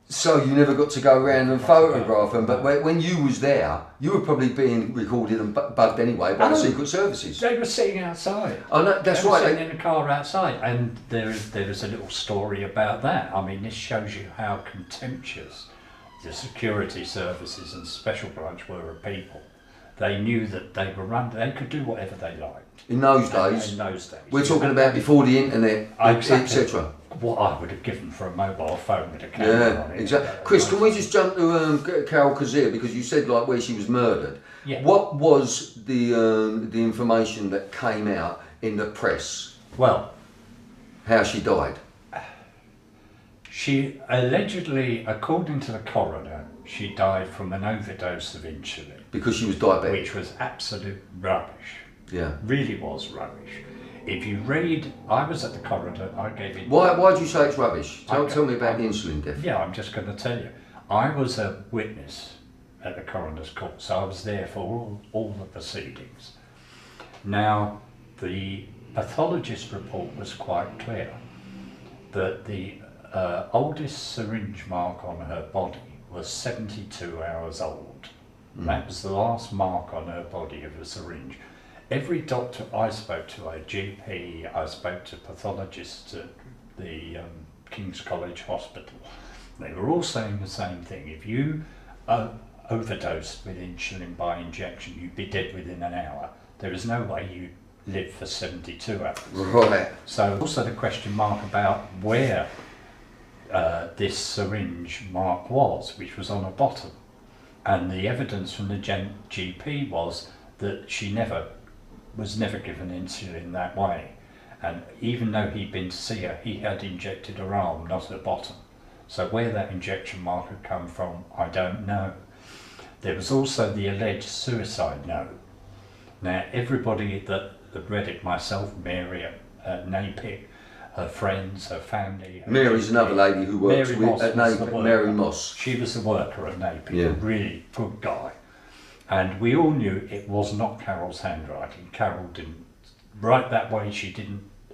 So you never got to go around and photograph them, but when you was there, you were probably being recorded and bugged anyway by the Secret Services. They were sitting outside. Oh no, that's they were right. Sitting in a car outside, and there is a little story about that. I mean, this shows you how contemptuous the security services and special branch were of people. They knew that they were they could do whatever they liked. In those days. In those days. We're talking about before the internet, etc. What I would have given for a mobile phone with a camera on it. Exactly. Chris, can we just jump to Carol Kazir, because you said like where she was murdered. Yeah. What was the information that came out in the press? Well, how she died. She allegedly, according to the coroner, she died from an overdose of insulin. Because she was diabetic. Which was absolute rubbish. Yeah. Really was rubbish. If you read, I was at the coroner, I gave it... Why do you say it's rubbish? Tell me about the insulin death. Yeah, I'm just going to tell you. I was a witness at the coroner's court, so I was there for all the proceedings. Now, the pathologist report was quite clear that the oldest syringe mark on her body was 72 hours old. That was the last mark on her body of a syringe. Every doctor I spoke to, a GP, I spoke to pathologists at the King's College Hospital, they were all saying the same thing. If you overdosed with insulin by injection, you'd be dead within an hour. There is no way you live for 72 hours. Right. So also the question mark about where this syringe mark was, which was on her bottom. And the evidence from the GP was that she was never given insulin that way. And even though he'd been to see her, he had injected her arm, not her bottom. So where that injection mark had come from, I don't know. There was also the alleged suicide note. Now, everybody that read it, myself, Mary at NAYPIC, her friends, her family. Mary's another lady who works at NAYPIC, Mary Moss. She was the worker at NAYPIC, yeah. A really good guy. And we all knew it was not Carol's handwriting. Carol didn't write that way,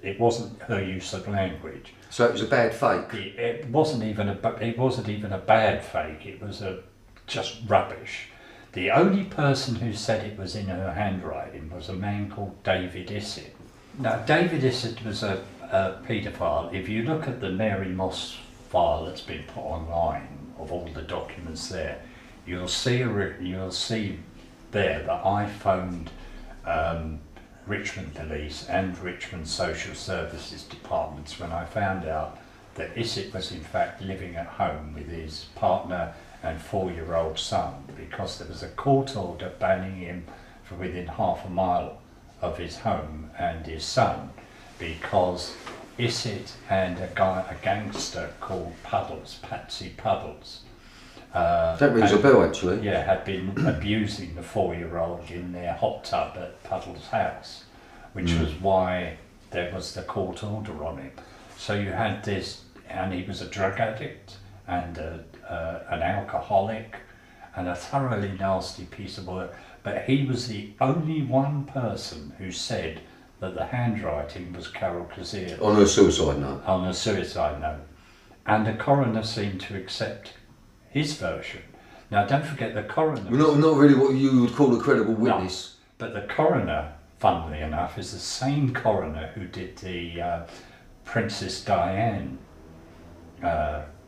it wasn't her use of language. So it was a bad fake? It wasn't even a bad fake, it was just rubbish. The only person who said it was in her handwriting was a man called David Issett. Now, David Issett was a paedophile. If you look at the Mary Moss file that's been put online of all the documents there, you'll see there that I phoned Richmond Police and Richmond Social Services departments when I found out that Issett was in fact living at home with his partner and 4-year-old son, because there was a court order banning him from within half a mile of his home and his son, because Issit and a gangster called Puddles, Patsy Puddles. That rings a bell, actually. Yeah, had been abusing the 4-year-old in their hot tub at Puddles' house, which was why there was the court order on him. So you had this, and he was a drug addict and an alcoholic and a thoroughly nasty piece of work. But he was the only one person who said that the handwriting was Carol Kazir. On a suicide note. On a suicide note. And the coroner seemed to accept his version. Now don't forget the coroner... Not really what you would call a credible witness. No, but the coroner, funnily enough, is the same coroner who did the Princess Diane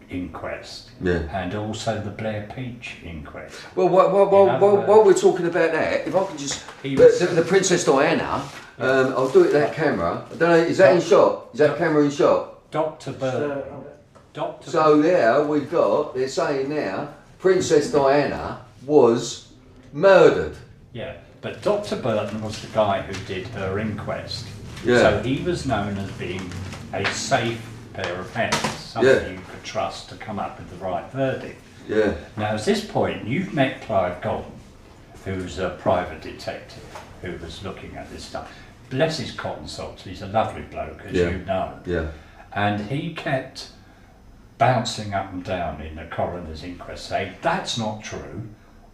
inquest, and also the Blair Peach inquest. Well, while we're talking about that, if I can just... The Princess Diana, I'll do it that camera. I don't know, is that in shot? Is that camera in shot? Dr. Burton. So there we've got, they're saying now, Princess Diana was murdered. Yeah, but Dr. Burton was the guy who did her inquest. Yeah. So he was known as being a safe pair of hands, somebody you could trust to come up with the right verdict. Yeah. Now at this point, you've met Clive Golden, who's a private detective who was looking at this stuff. Bless his cotton socks, he's a lovely bloke, as you know. Yeah. And he kept bouncing up and down in the coroner's inquest saying, that's not true,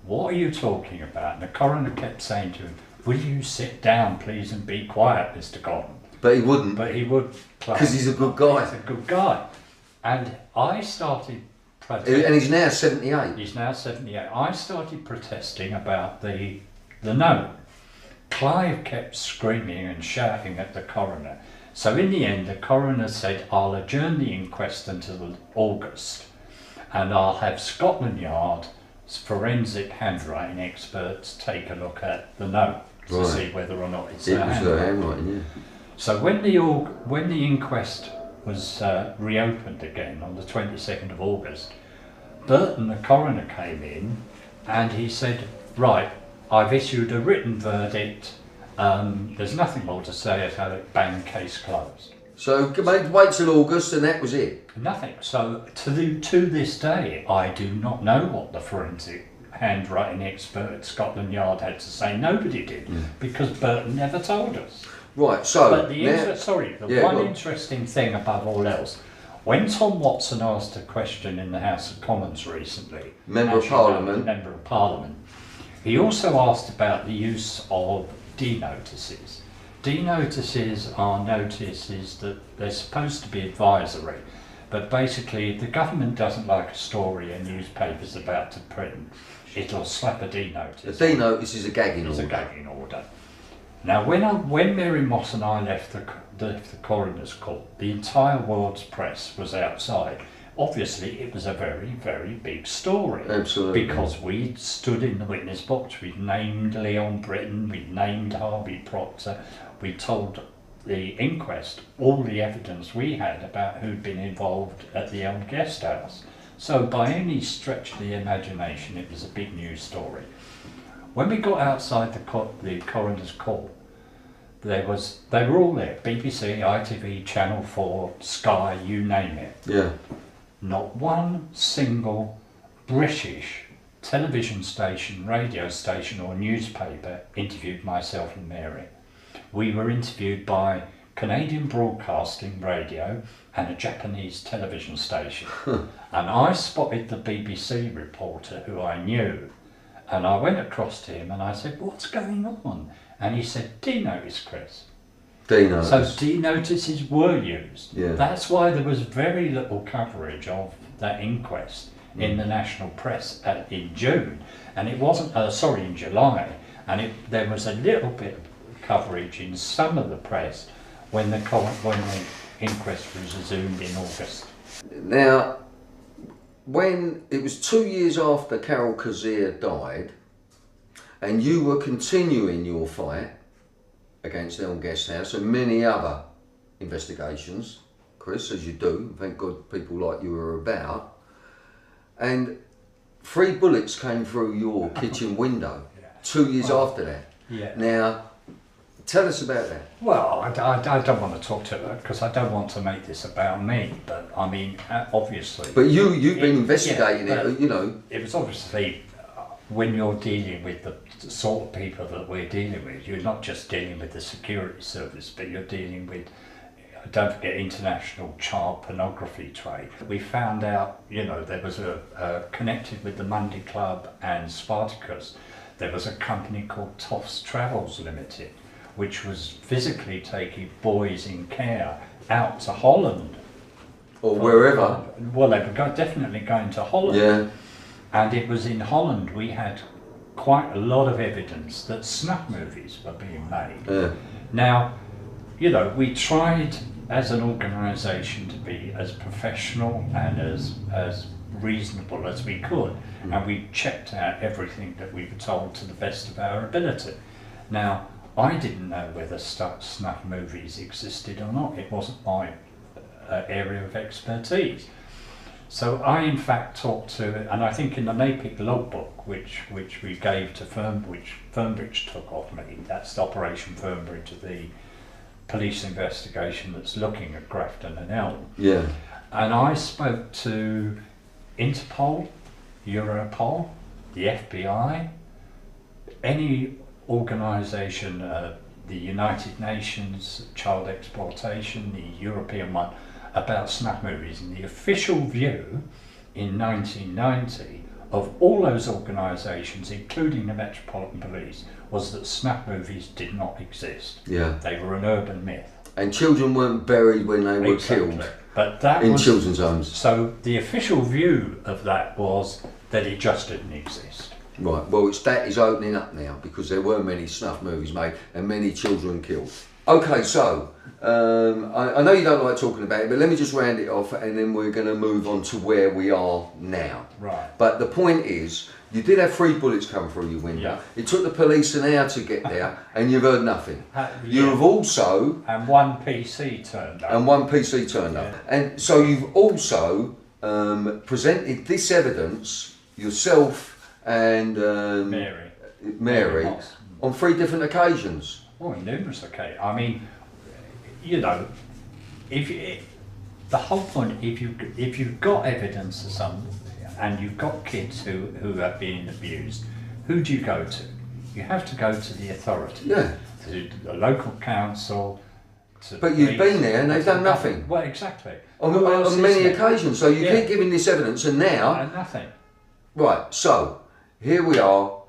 what are you talking about? And the coroner kept saying to him, will you sit down please and be quiet, Mr. Golden? But he wouldn't. But he would. Because he's a good guy. He's a good guy. And I started protesting. And he's now 78. He's now 78. I started protesting about the note. Clive kept screaming and shouting at the coroner. So in the end, the coroner said, I'll adjourn the inquest until August, and I'll have Scotland Yard's forensic handwriting experts take a look at the note to see whether or not it's their handwriting. So when the inquest was reopened again on the 22nd of August, Burton, the coroner, came in and he said, right, I've issued a written verdict. There's nothing more to say about it, bang, case closed. So wait till August and that was it? Nothing. So to this day, I do not know what the forensic handwriting expert at Scotland Yard had to say. Nobody did, because Burton never told us. Right, so... But the one interesting thing above all else, when Tom Watson asked a question in the House of Commons recently... Member of Parliament. He also asked about the use of D-notices. D-notices are notices that they're supposed to be advisory, but basically if the government doesn't like a story a newspaper's about to print, it'll slap a D-notice. A D-notice is a gagging order. It's a gagging order. Now when Mary Moss and I left the coroner's court, the entire world's press was outside. Obviously it was a very, very big story. Absolutely. Because we stood in the witness box, we'd named Leon Britton, we'd named Harvey Proctor, we told the inquest all the evidence we had about who'd been involved at the Elm Guest House. So by any stretch of the imagination, it was a big news story. When we got outside the coroner's court, they were all there, BBC, ITV, Channel 4, Sky, you name it. Yeah. Not one single British television station, radio station or newspaper interviewed myself and Mary. We were interviewed by Canadian Broadcasting Radio and a Japanese television station. And I spotted the BBC reporter who I knew, and I went across to him and I said, what's going on? And he said, D-notice, Chris. D-notice. So D-notices were used. Yeah. That's why there was very little coverage of that inquest in the national press in June, and it wasn't, in July, and there was a little bit of coverage in some of the press when the inquest was resumed in August. Now, when it was 2 years after Carol Kazir died, and you were continuing your fight against Elm Guest House and many other investigations, Chris, as you do, thank God people like you are about, and 3 bullets came through your kitchen window 2 years after that. Yeah. Now, Tell us about that. Well, I don't want to talk to her because I don't want to make this about me. But I mean, obviously. But you've been investigating it. You know. It was obviously when you're dealing with the sort of people that we're dealing with. You're not just dealing with the security service, but you're dealing with. Don't forget international child pornography trade. We found out, you know, there was connected with the Monday Club and Spartacus. There was a company called Toffs Travels Limited, which was physically taking boys in care out to Holland. Or wherever. Well, they were definitely going to Holland. Yeah. And it was in Holland we had quite a lot of evidence that snuff movies were being made. Yeah. Now, you know, we tried as an organisation to be as professional and as reasonable as we could, and we checked out everything that we were told to the best of our ability. Now, I didn't know whether snuff movies existed or not. It wasn't my area of expertise. So I in fact talked to, and I think in the NAYPIC logbook, which we gave to which Fernbridge took off me, that's Operation Fernbridge, the police investigation that's looking at Grafton and Elm. Yeah. And I spoke to Interpol, Europol, the FBI, any organisation, the United Nations, child exploitation, the European one, about snuff movies. And the official view in 1990 of all those organisations, including the Metropolitan Police, was that snuff movies did not exist. Yeah. They were an urban myth. And children weren't buried when they were Exactly. killed. But that in was, children's homes. So the official view of that was that it just didn't exist. Right, well that is opening up now because there were many snuff movies made and many children killed. Okay, so I know you don't like talking about it, but let me just round it off and then we're going to move on to where we are now. Right. But the point is, you did have 3 bullets come through your window. Yeah. It took the police an hour to get there and you've heard nothing. Yeah. You have also... And one PC turned up. And one PC turned up. And so you've also presented this evidence, yourself and Mary on 3 different occasions. Oh, numerous occasions. I mean, you know, the whole point, if you've got evidence of some, and you've got kids who are being abused, who do you go to? You have to go to the authority. Yeah. To the local council. But you've been there and they've done nothing. Well, exactly. On many occasions. So you keep giving this evidence and now... And nothing. Right, so here we are.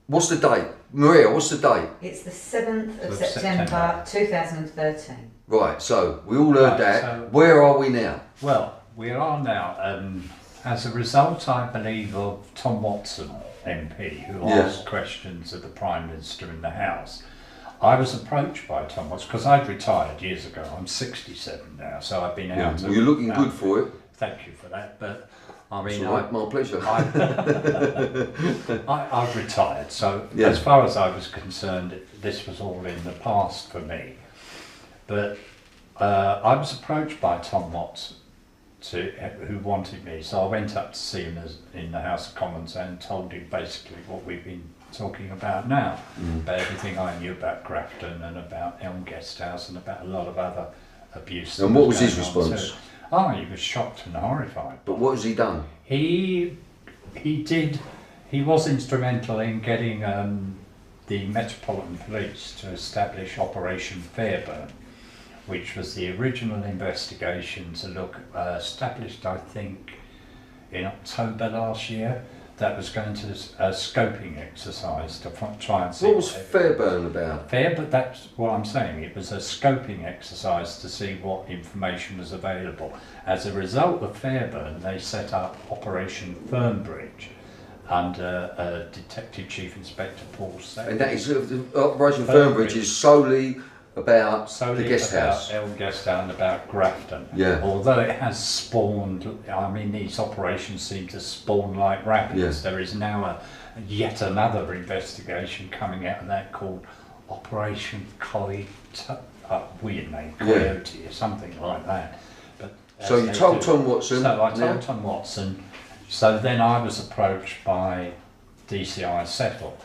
What's the date? Maria, what's the date? It's the 7th of September 2013. Right, so we all heard that. So, where are we now? Well, we are now, as a result, I believe, of Tom Watson, MP, who asked questions of the Prime Minister in the House. I was approached by Tom Watson, because I'd retired years ago. I'm 67 now, so I've been out. Well, you're looking good for it. Thank you for that, but I mean... It's all right, my pleasure. I've retired, so as far as I was concerned, this was all in the past for me. But I was approached by Tom Watson, who wanted me, so I went up to see him in the House of Commons and told him basically what we've been talking about now, about everything I knew about Grafton and about Elm Guest House and about a lot of other abuse. And what was his response? Oh, he was shocked and horrified. But what has he done? He was instrumental in getting the Metropolitan Police to establish Operation Fairburn, which was the original investigation to look, established I think in October last year, that was going to a scoping exercise to try and see... What was Fairburn about? But that's what I'm saying. It was a scoping exercise to see what information was available. As a result of Fairburn, they set up Operation Fernbridge under Detective Chief Inspector Paul Say. And that is, Operation Fernbridge is solely about the guest house. Elm Guest House and about Grafton. Yeah. Although it has spawned, I mean, these operations seem to spawn like rabbits. There is now yet another investigation coming out of that called Operation weird name, Coyote or something like that. But so you told Tom Watson? So I told Tom Watson. So then I was approached by DCI Settle,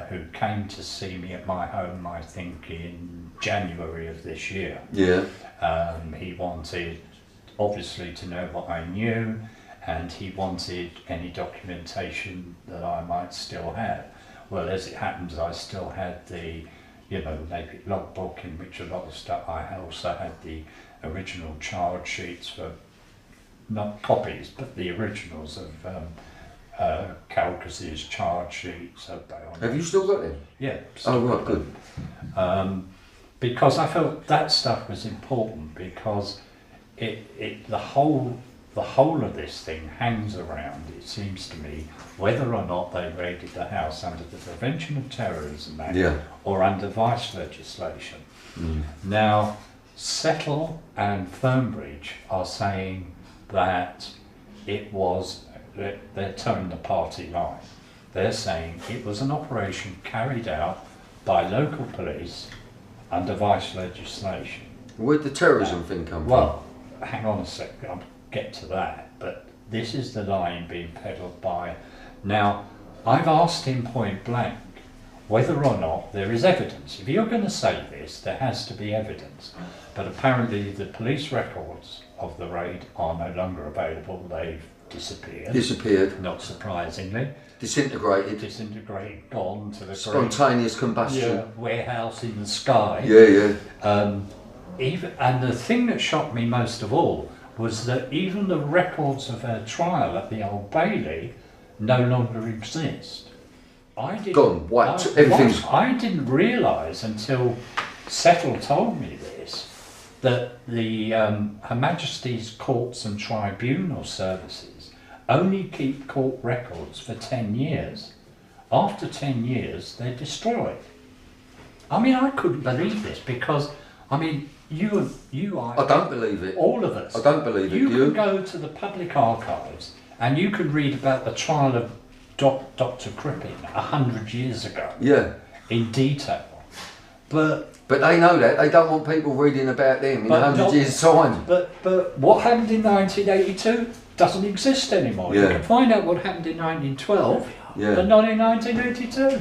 who came to see me at my home, I think in January of this year. Yeah. He wanted, obviously, to know what I knew, and he wanted any documentation that I might still have. Well, as it happens, I still had the, NAYPIC logbook, in which a lot of stuff. I also had the original charge sheets for, not copies, but the originals of Carol Kazir's charge sheets. Have you still got them? Yeah. Oh, right, good. Because I felt that stuff was important, because the whole of this thing hangs around, it seems to me, whether or not they raided the house under the Prevention of Terrorism Act or under vice legislation. Now, Settle and Fernbridge are saying that they're towing the party line. They're saying it was an operation carried out by local police under vice legislation. Where'd the terrorism thing come from? Well, hang on a second, I'll get to that, but this is the line being peddled by. Now, I've asked him point blank whether or not there is evidence. If you're going to say this, there has to be evidence. But apparently the police records of the raid are no longer available. They've disappeared. Not surprisingly. Disintegrated, gone to the spontaneous combustion. Warehouse in the sky. And the thing that shocked me most of all was that even the records of her trial at the Old Bailey no longer exist. I didn't realise until Settle told me this, that the Her Majesty's Courts and Tribunal Services only keep court records for 10 years. After 10 years, they're destroyed. I mean, I couldn't believe this, because, I mean, you I don't believe it. All of us. I don't believe it. You can go to the public archives and you can read about the trial of Dr. Crippen 100 years ago. Yeah. In detail. But they know that. They don't want people reading about them in 100 years' time. But what happened in 1982 doesn't exist anymore. Yeah. You can find out what happened in 1912, but not in 1982.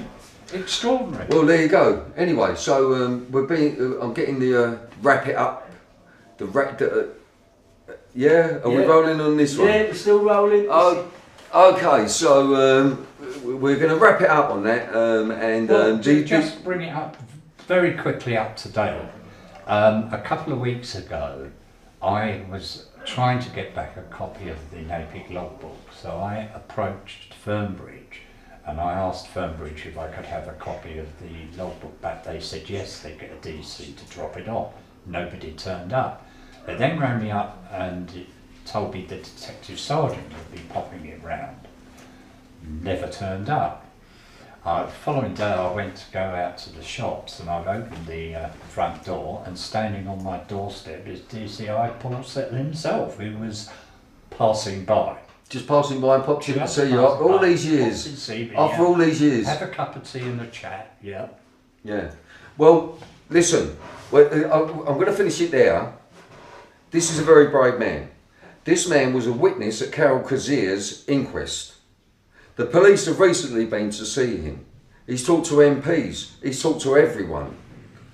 Extraordinary. Well, there you go. Anyway, so I'm getting the wrap it up. Are we rolling on this one? Yeah, it's still rolling. Oh, okay. So we're going to wrap it up on that. Just bring it up very quickly up to date. A couple of weeks ago, I was trying to get back a copy of the NAYPIC logbook, so I approached Fernbridge. And I asked Fernbridge if I could have a copy of the logbook back. They said yes, they'd get a DC to drop it off. Nobody turned up. They then rang me up and told me the detective sergeant would be popping it round. Never turned up. The following day I went to go out to the shops, and I've opened the front door, and standing on my doorstep is DCI Paul Settle himself, who was passing by. Just passing by and popped in to see you after all these years. After all these years. Have a cup of tea and a chat, yeah. Well, listen, I'm going to finish it there. This is a very brave man. This man was a witness at Carol Kazir's inquest. The police have recently been to see him. He's talked to MPs. He's talked to everyone.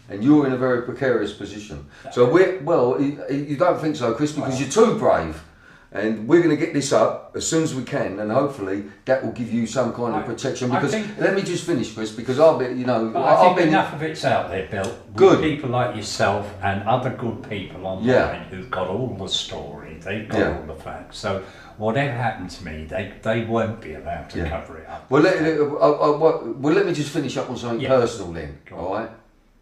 And you're in a very precarious position. So you don't think so, Chris, because you're too brave. And we're going to get this up as soon as we can, and hopefully that will give you some kind of protection. Because let me just finish, Chris, because I think enough of it's out there, Bill. Good people like yourself and other good people online who've got all the story. They've got all the facts. So whatever happened to me, they won't be allowed to cover it up. Well, let me just finish up on something personal then. All right.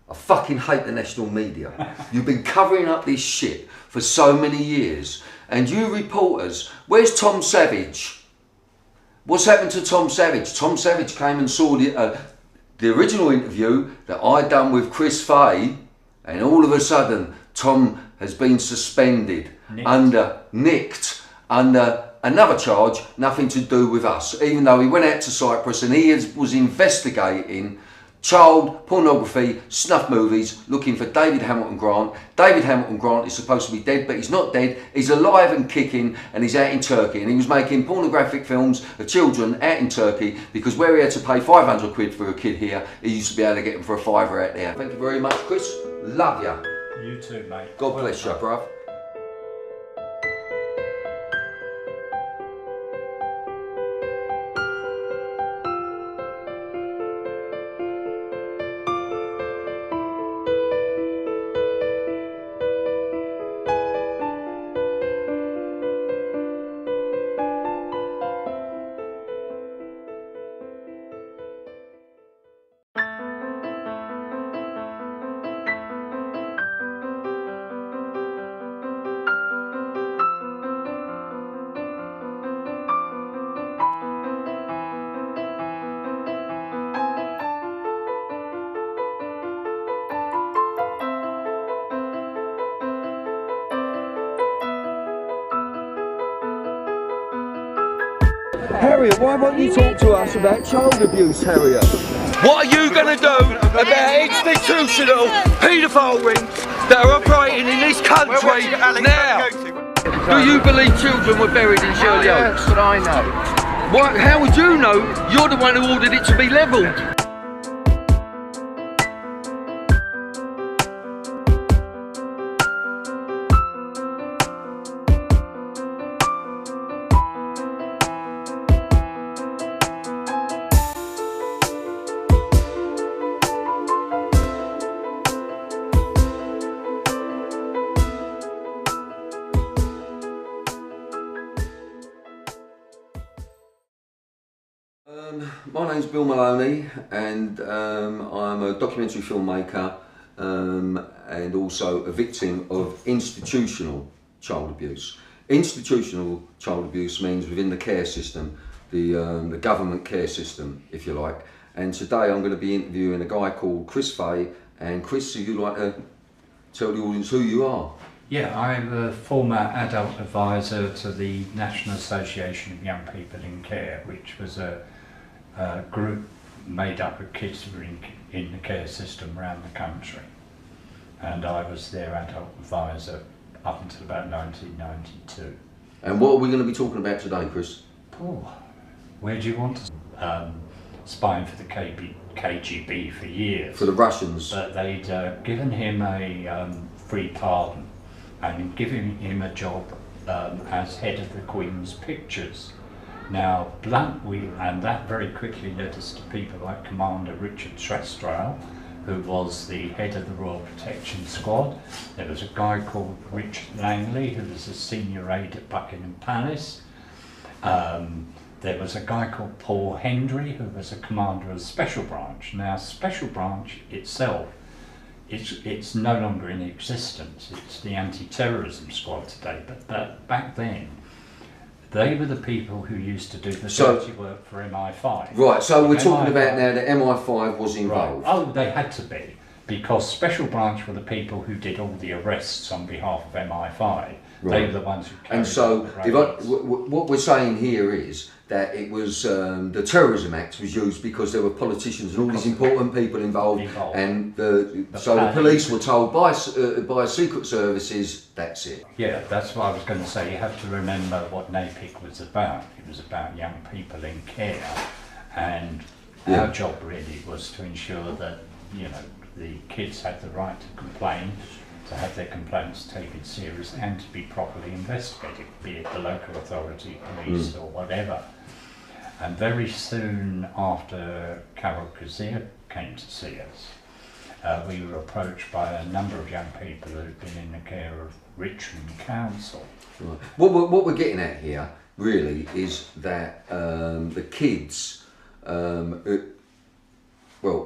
I fucking hate the national media. You've been covering up this shit for so many years. And you reporters, where's Tom Savage? What's happened to Tom Savage? Tom Savage came and saw the original interview that I'd done with Chris Fay, and all of a sudden Tom has been suspended, nicked under another charge, nothing to do with us, even though he went out to Cyprus and he was investigating child pornography, snuff movies, looking for David Hamilton Grant. David Hamilton Grant is supposed to be dead, but he's not dead. He's alive and kicking, and he's out in Turkey. And he was making pornographic films of children out in Turkey because where he had to pay 500 quid for a kid here, he used to be able to get them for a fiver out there. Thank you very much, Chris. Love ya. You too, mate. God bless you, bruv. Harriet, why won't you talk to us about child abuse, Harriet? What are you going to do about institutional paedophile rings that are operating in this country now? Do you believe children were buried in Shirley Oaks? That's what I know. What, how would you know? You're the one who ordered it to be levelled. My name's Bill Maloney, and I'm a documentary filmmaker and also a victim of institutional child abuse. Institutional child abuse means within the care system, the government care system, if you like. And today I'm going to be interviewing a guy called Chris Fay. And Chris, would you like to tell the audience who you are? Yeah, I'm a former adult advisor to the National Association of Young People in Care, which was a group made up of kids who were in the care system around the country. And I was their adult advisor up until about 1992. And what are we going to be talking about today, Chris? Oh, where do you want to? Spying for the KGB for years. For the Russians. But they'd given him a free pardon and given him a job as head of the Queen's Pictures. Now, and that very quickly led us to people like Commander Richard Trestrail, who was the head of the Royal Protection Squad. There was a guy called Richard Langley, who was a senior aide at Buckingham Palace. There was a guy called Paul Hendry, who was a commander of the Special Branch. Now, Special Branch itself, it's no longer in existence. It's the anti-terrorism squad today, but back then, they were the people who used to do the dirty work for MI5. Right, so we're talking about now that MI5 was involved. Right. Oh, they had to be, because Special Branch were the people who did all the arrests on behalf of MI5. Right. They were the ones who carried And so, the what we're saying here is that it was the Terrorism Act was used because there were politicians and all these important people involved. And so the police were told by secret services, that's it. Yeah, that's what I was going to say. You have to remember what NAYPIC was about. It was about young people in care, and our job really was to ensure that, you know, the kids had the right to complain, to have their complaints taken seriously and to be properly investigated, be it the local authority, police or whatever. And very soon after Carol Kazir came to see us, we were approached by a number of young people who had been in the care of Richmond Council. Right. What we're getting at here really is that the kids,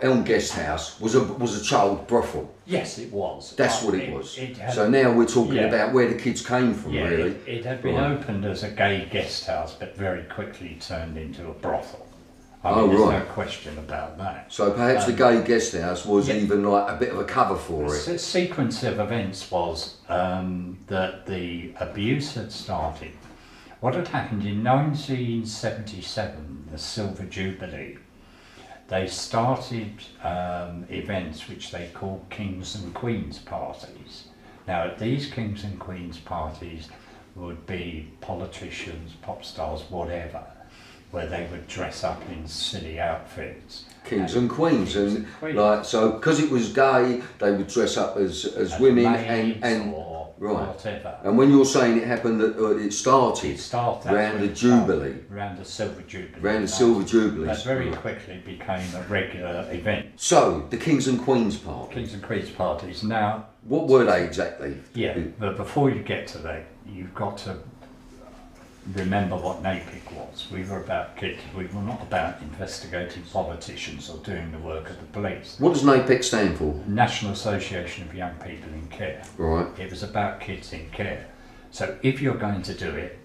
Elm Guest House was a child brothel. Yes, it was. That's what it was. So now we're talking about where the kids came from, really. It had been opened as a gay guest house, but very quickly turned into a brothel. I mean, there's no question about that. So perhaps the gay guest house was even like a bit of a cover for it. The sequence of events was that the abuse had started. What had happened in 1977, the Silver Jubilee, they started events which they called Kings and Queens parties. Now at these Kings and Queens parties would be politicians, pop stars, whatever, where they would dress up in silly outfits. Kings and Queens, Kings and like so, because it was gay, they would dress up as women and or right. whatever. And when you're saying it happened, it started around the Jubilee, around the Silver Jubilee. around the Silver Jubilee. That very quickly became a regular event. So the Kings and Queens party. Kings and Queens parties. Now, what were they exactly? yeah, but before you get to that, you've got to remember what NAYPIC was. We were about kids. We were not about investigating politicians or doing the work of the police. What does NAYPIC stand for? National Association of Young People in Care. Right. It was about kids in care. So if you're going to do it,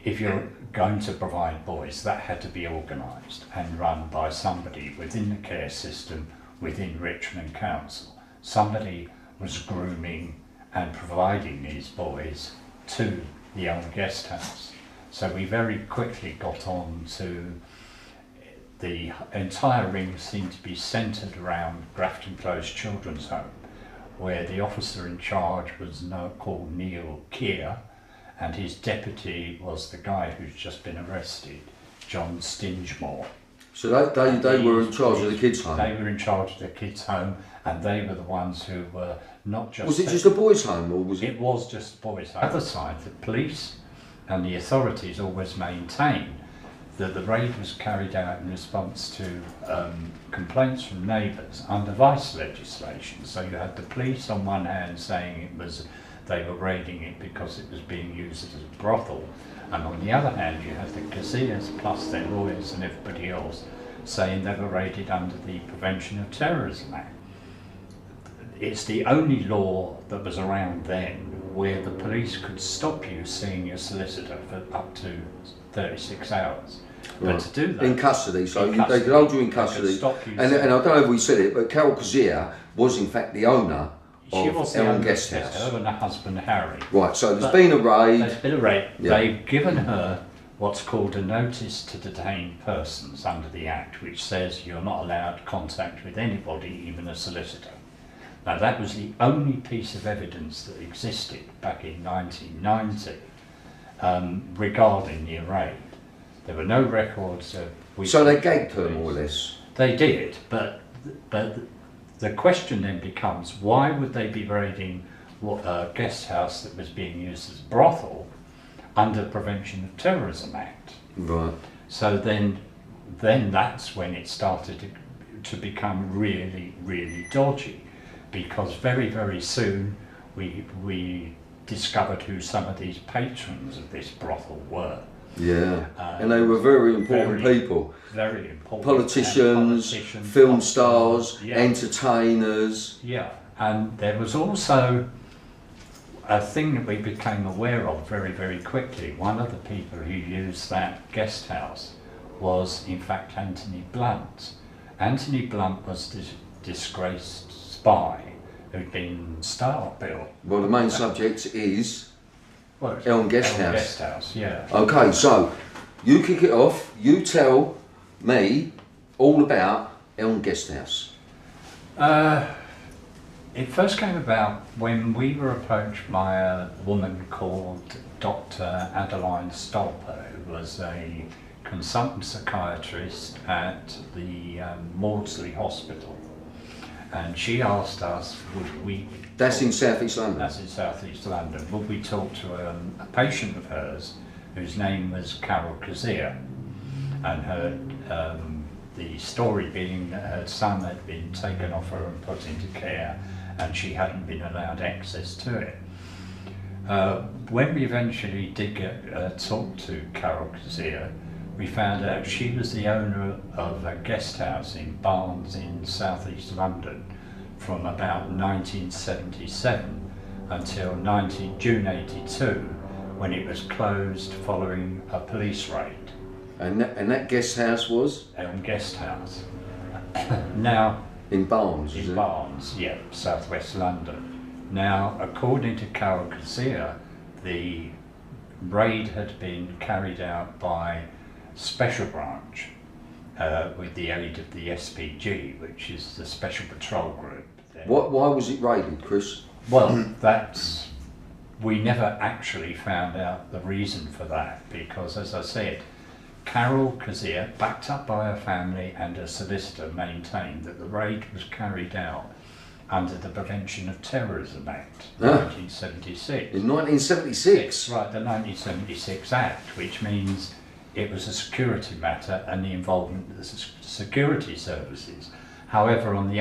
if you're going to provide boys, that had to be organised and run by somebody within the care system, within Richmond Council. Somebody was grooming and providing these boys to the Elm Guest House. So we very quickly got on to the entire ring seemed to be centred around Grafton Close Children's Home, where the officer in charge was called Neil Keir, and his deputy was the guy who's just been arrested, John Stingemore. So they were in charge of the kids' home? They were in charge of the kids' home, and they were the ones who were not just... Was it just a boys' home, or was it... It was just a boys' home. On the other side, the police and the authorities always maintained that the raid was carried out in response to complaints from neighbours under vice legislation. So you had the police on one hand saying they were raiding it because it was being used as a brothel, and on the other hand you had the Gaziers plus their lawyers and everybody else saying they were raided under the Prevention of Terrorism Act. It's the only law that was around then where the police could stop you seeing your solicitor for up to 36 hours. Right. But to do that... In custody, so they could hold you in custody. Stop you and I don't know if we said it, but Carol Gazier was in fact the owner of Elm Guest House. Her and her husband Harry. Right, so there's been a raid. There's been a raid. Yeah. They've given her what's called a notice to detain persons under the Act, which says you're not allowed contact with anybody, even a solicitor. Now that was the only piece of evidence that existed back in 1990 regarding the raid. There were no records of... So they gagged her more or less? They did, but the question then becomes, why would they be raiding a guest house that was being used as a brothel under Prevention of Terrorism Act? Right. So then that's when it started to become really, really dodgy, because very, very soon we discovered who some of these patrons of this brothel were. Yeah, and they were very important people. Very important. Politicians, film stars, yeah. Entertainers. Yeah, and there was also a thing that we became aware of very, very quickly. One of the people who used that guest house was, in fact, Anthony Blunt. Anthony Blunt was this disgraced spy who'd been starved, Bill. Well, the main subject is Elm Guest House. Guest House, yeah. Okay, so you kick it off. You tell me all about Elm Guest House. It first came about when we were approached by a woman called Dr. Adeline Stolper, who was a consultant psychiatrist at the Maudsley Hospital. And she asked us, would we... That's in South East London? That's in South East London. Would we talk to a patient of hers whose name was Carol Gazier, and her, the story being that her son had been taken off her and put into care, and she hadn't been allowed access to it. When we eventually did get talk to Carol Gazier, we found out she was the owner of a guest house in Barnes in South East London from about 1977 until June 82, when it was closed following a police raid. And that guest house was? Elm Guest House. Now, in Barnes, in Barnes, yeah, southwest London. Now, according to Carol Gazier, the raid had been carried out by Special Branch, with the aid of the SPG, which is the Special Patrol Group. Why was it raided, Chris? Well, we never actually found out the reason for that, because, as I said, Carol Kazir, backed up by her family and her solicitor, maintained that the raid was carried out under the Prevention of Terrorism Act, 1976. In 1976? Right, the 1976 Act, which means it was a security matter and the involvement of the security services. However, on the